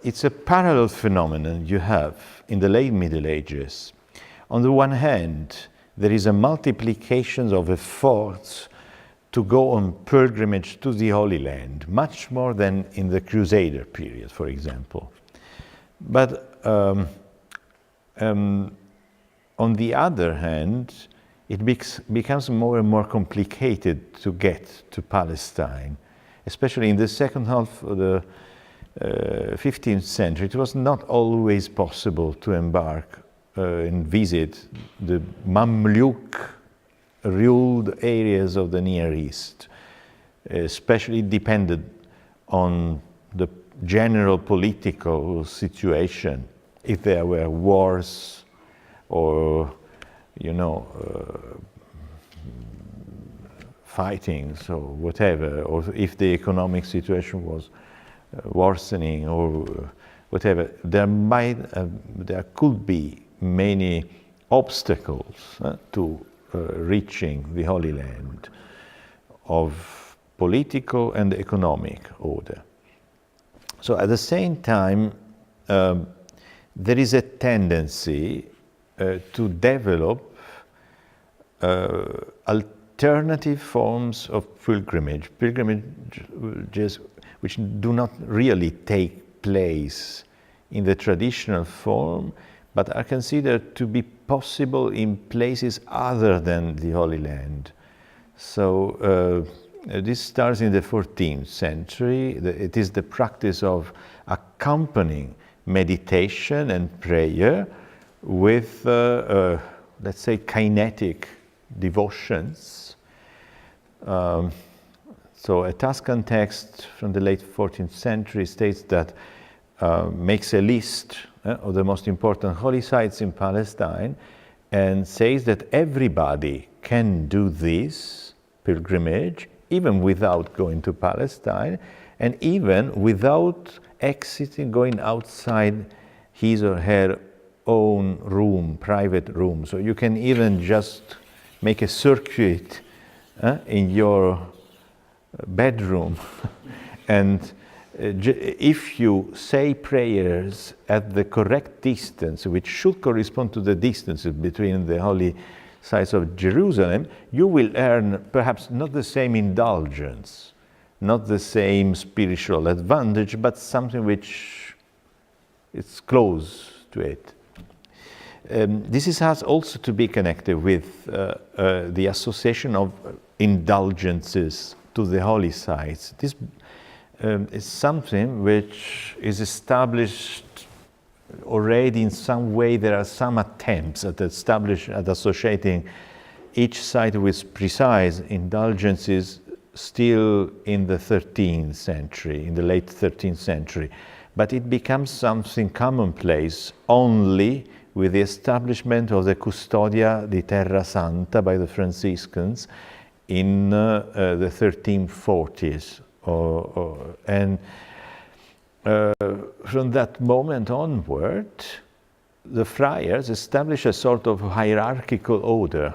it's a parallel phenomenon you have in the late Middle Ages. On the one hand, there is a multiplication of efforts to go on pilgrimage to the Holy Land, much more than in the Crusader period, for example. But on the other hand, it becomes more and more complicated to get to Palestine, especially in the second half of the 15th century. It was not always possible to embark and visit the Mamluk-ruled areas of the Near East, especially depended on the general political situation. If there were wars or, fightings or whatever, or if the economic situation was worsening or whatever, there could be many obstacles to reaching the Holy Land. of political and economic order. So at the same time, there is a tendency to develop alternative forms of pilgrimages which do not really take place in the traditional form, but are considered to be possible in places other than the Holy Land. So this starts in the 14th century. It is the practice of accompanying meditation and prayer with, let's say, kinetic devotions. So a Tuscan text from the late 14th century states that, makes a list of the most important holy sites in Palestine and says that everybody can do this pilgrimage even without going to Palestine and even without going outside his or her own room, private room. So you can even just make a circuit in your bedroom and if you say prayers at the correct distance, which should correspond to the distances between the holy sites of Jerusalem, you will earn perhaps not the same indulgence, not the same spiritual advantage, but something which is close to it. This has also to be connected with the association of indulgences to the holy sites. This is something which is established already in some way. There are some attempts at associating each site with precise indulgences still in the 13th century, in the late 13th century. But it becomes something commonplace only with the establishment of the Custodia di Terra Santa by the Franciscans in the 1340s. And from that moment onward, the friars establish a sort of hierarchical order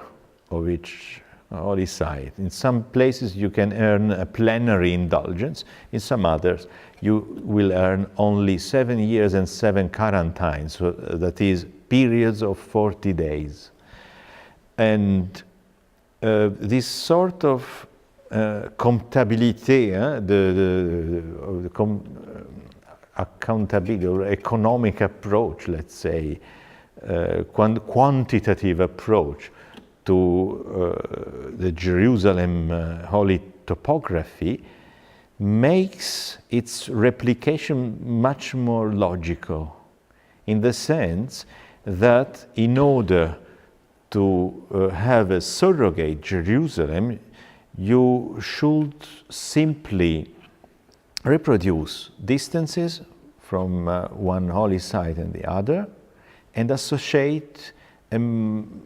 of each holy site. In some places you can earn a plenary indulgence, in some others you will earn only 7 years and 7 quarantines, so that is periods of 40 days. And this sort of comptabilité, accountability or economic approach, let's say, quantitative approach to the Jerusalem holy topography makes its replication much more logical, in the sense that in order to have a surrogate Jerusalem, you should simply reproduce distances from one holy site and the other, and associate an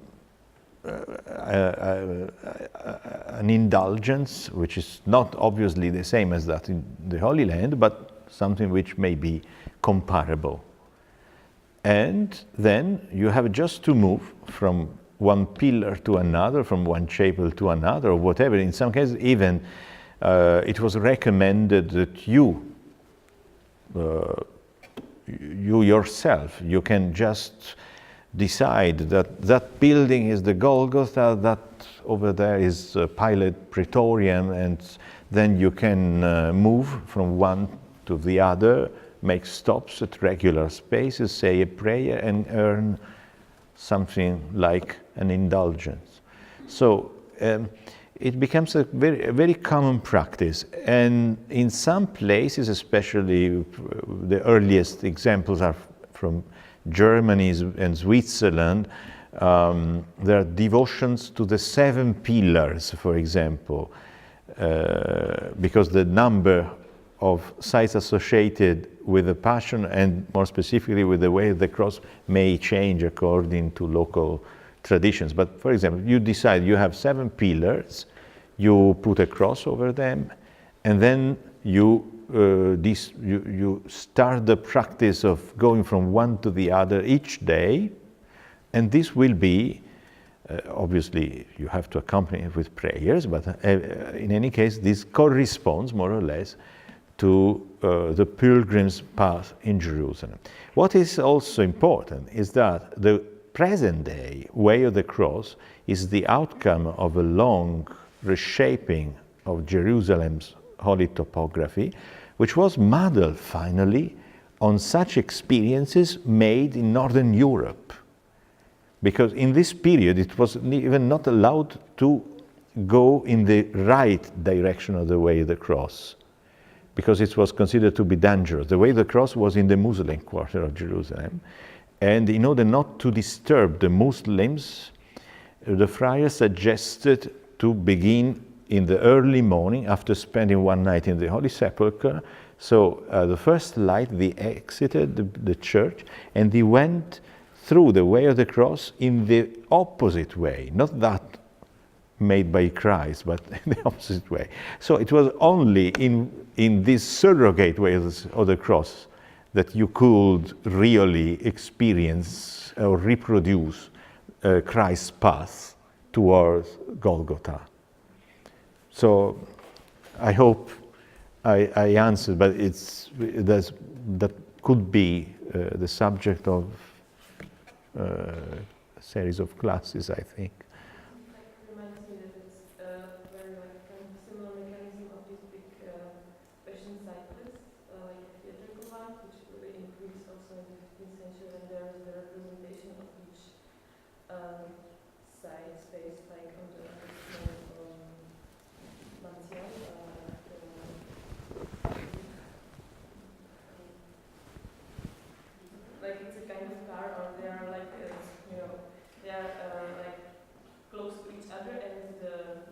indulgence which is not obviously the same as that in the Holy Land, but something which may be comparable. And then you have just to move from one pillar to another, from one chapel to another, or whatever. In some cases, even it was recommended that you yourself, you can just decide that that building is the Golgotha, that over there is Pilate Praetorium, and then you can move from one to the other, make stops at regular spaces, say a prayer, and earn something like an indulgence. So it becomes a very common practice, and in some places, especially the earliest examples are from Germany and Switzerland, there are devotions to the 7 pillars, for example, because the number of sites associated with the Passion, and more specifically with the way of the cross, may change according to local traditions. But for example, you decide you have 7 pillars, you put a cross over them, and then you start the practice of going from one to the other each day, and this will be Obviously, you have to accompany it with prayers, but in any case, this corresponds more or less to the pilgrim's path in Jerusalem. What is also important is that the present day Way of the Cross is the outcome of a long reshaping of Jerusalem's holy topography, which was modeled finally on such experiences made in Northern Europe. Because in this period it was even not allowed to go in the right direction of the Way of the Cross, because it was considered to be dangerous. The Way of the Cross was in the Muslim quarter of Jerusalem, and in order not to disturb the Muslims, the friars suggested to begin in the early morning after spending one night in the Holy Sepulchre. So the first light, they exited the church and they went through the Way of the Cross in the opposite way, not that made by Christ, but in the opposite way. So it was only in this surrogate way of the cross that you could really experience or reproduce Christ's path towards Golgotha. So I hope I answered, but that could be the subject of a series of classes, I think.
Reminds me that it's very kind of similar mechanism of these big fashion cyclists, like a theatrical one, which really increased also in the 15th century, and there is the representation of each side space, like on the small mansion, like it's a kind of car, or they are like, they are like close to each other, and the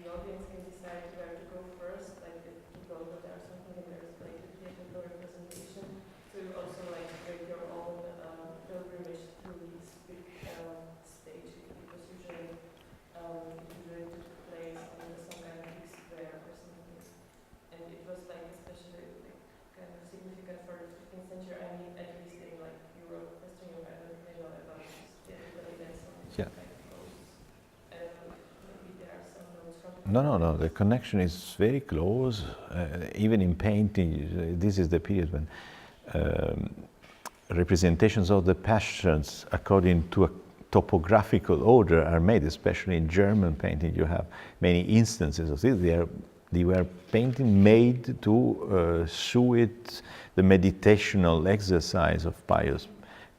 audience can decide where to go first, like to go there or something, and there's like a theatrical representation. So you also like make your own pilgrimage through these big stages, because usually it took place on some kind of big square or something. And it was like especially like kind of significant for the 15th century. I mean, at least in like Europe, Western Europe, I don't know about this theatrical events on these kind of roads. Maybe there are some notes from.
No. The connection is very close. Even in painting, this is the period when representations of the passions according to a topographical order are made, especially in German painting. You have many instances of this. They were painting made to suit the meditational exercise of pious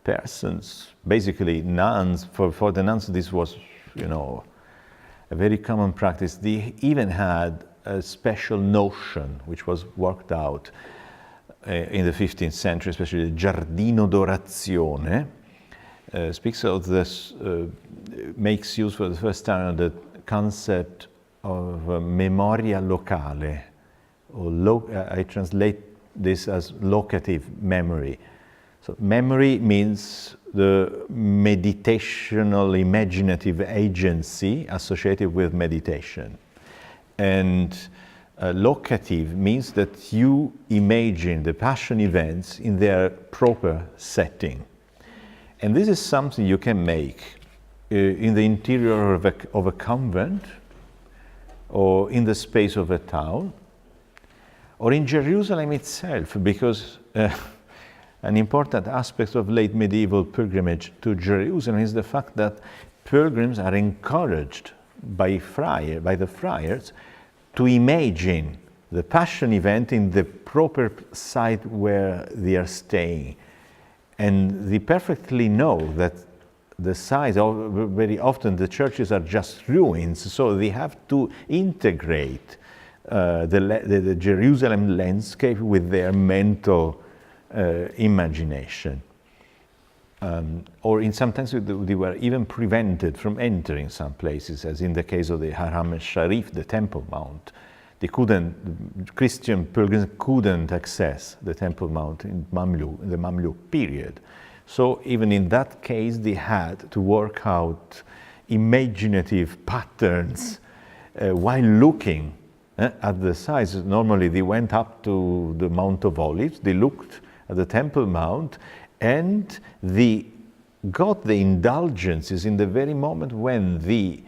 persons. Basically, nuns, for the nuns, this was, a very common practice. They even had a special notion, which was worked out in the 15th century, especially the Giardino d'Orazione, speaks of this, makes use for the first time of the concept of memoria locale, or I translate this as locative memory. So memory means the meditational imaginative agency associated with meditation. And locative means that you imagine the passion events in their proper setting. And this is something you can make in the interior of a convent, or in the space of a town, or in Jerusalem itself, because an important aspect of late medieval pilgrimage to Jerusalem is the fact that pilgrims are encouraged by the friars to imagine the passion event in the proper site where they are staying. And they perfectly know that the sites, very often the churches are just ruins, so they have to integrate the Jerusalem landscape with their mental imagination. Or in sometimes they were even prevented from entering some places, as in the case of the Haram al-Sharif, the Temple Mount. Christian pilgrims couldn't access the Temple Mount in the Mamluk period. So even in that case, they had to work out imaginative patterns while looking at the sites. Normally they went up to the Mount of Olives, they looked at the Temple Mount, and they got the indulgences in the very moment when they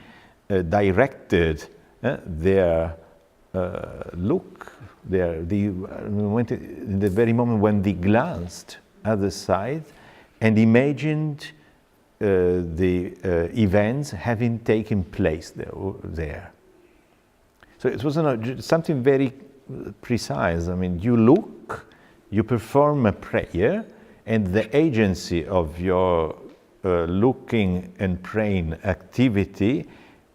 directed their look, in the very moment when they glanced at the site and imagined the events having taken place there. So it was something very precise. I mean, you look, you perform a prayer, and the agency of your looking and praying activity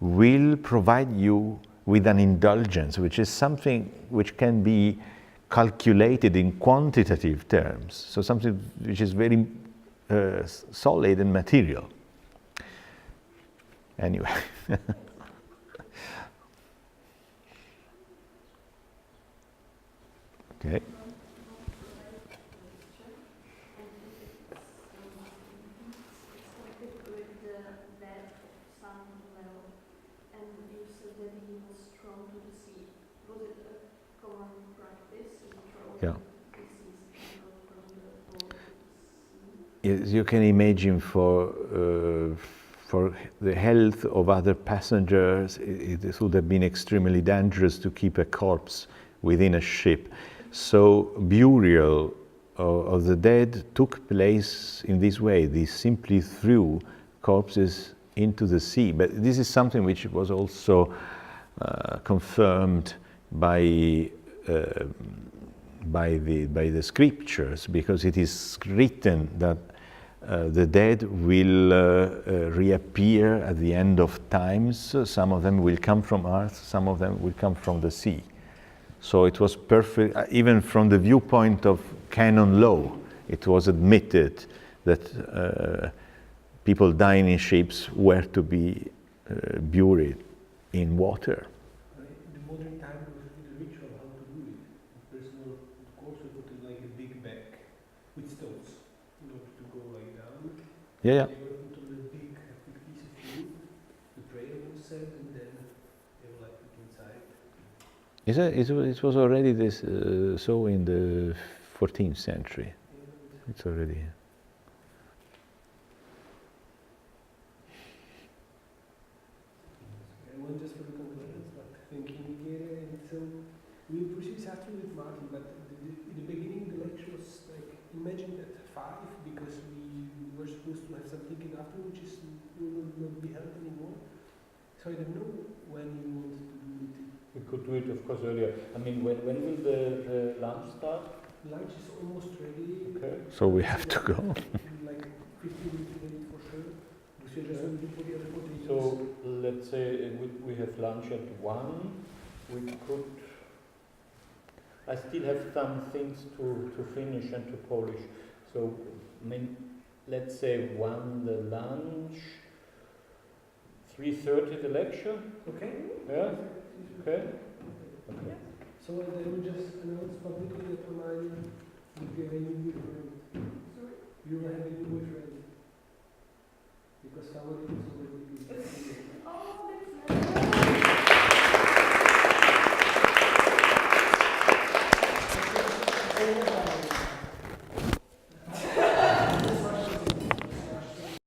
will provide you with an indulgence, which is something which can be calculated in quantitative terms. So something which is very solid and material. Anyway. Okay. Yeah. Yes, you can imagine for the health of other passengers, it would have been extremely dangerous to keep a corpse within a ship. So burial of the dead took place in this way. They simply threw corpses into the sea. But this is something which was also confirmed by the scriptures, because it is written that the dead will reappear at the end of times. Some of them will come from earth, some of them will come from the sea. So it was perfect, even from the viewpoint of canon law, it was admitted that people dying in ships were to be buried in water.
In the modern time, it was the ritual how to do it. The person will, of course, would put in like a big bag with stones in order to go like down.
Yeah.
They were put on a big piece of wood. The prayer was said, and then they were like put inside.
It was already this so in the 14th century. It's already.
One just for the conclusions, but thank you, Michele. And so we'll proceed after with Martin, but in the beginning the lecture was like imagined at 5 because we were supposed to have some thinking after, which will not be held anymore. So I don't know when you want to do it.
We could do it, of course, earlier. I mean, when will the lunch start?
Lunch is almost ready.
Okay.
So we have to go.
Like 15 minutes ready for sure. We just want to do for the other potatoes.
So let's say we have lunch at 1. We could. I still have some things to finish and to polish. So I mean, let's say 1 the lunch, 3:30 the lecture.
Okay.
Yeah. Okay. Okay.
So I will just announce publicly that Romania will get a new boyfriend. You will have a new boyfriend. Because someone is already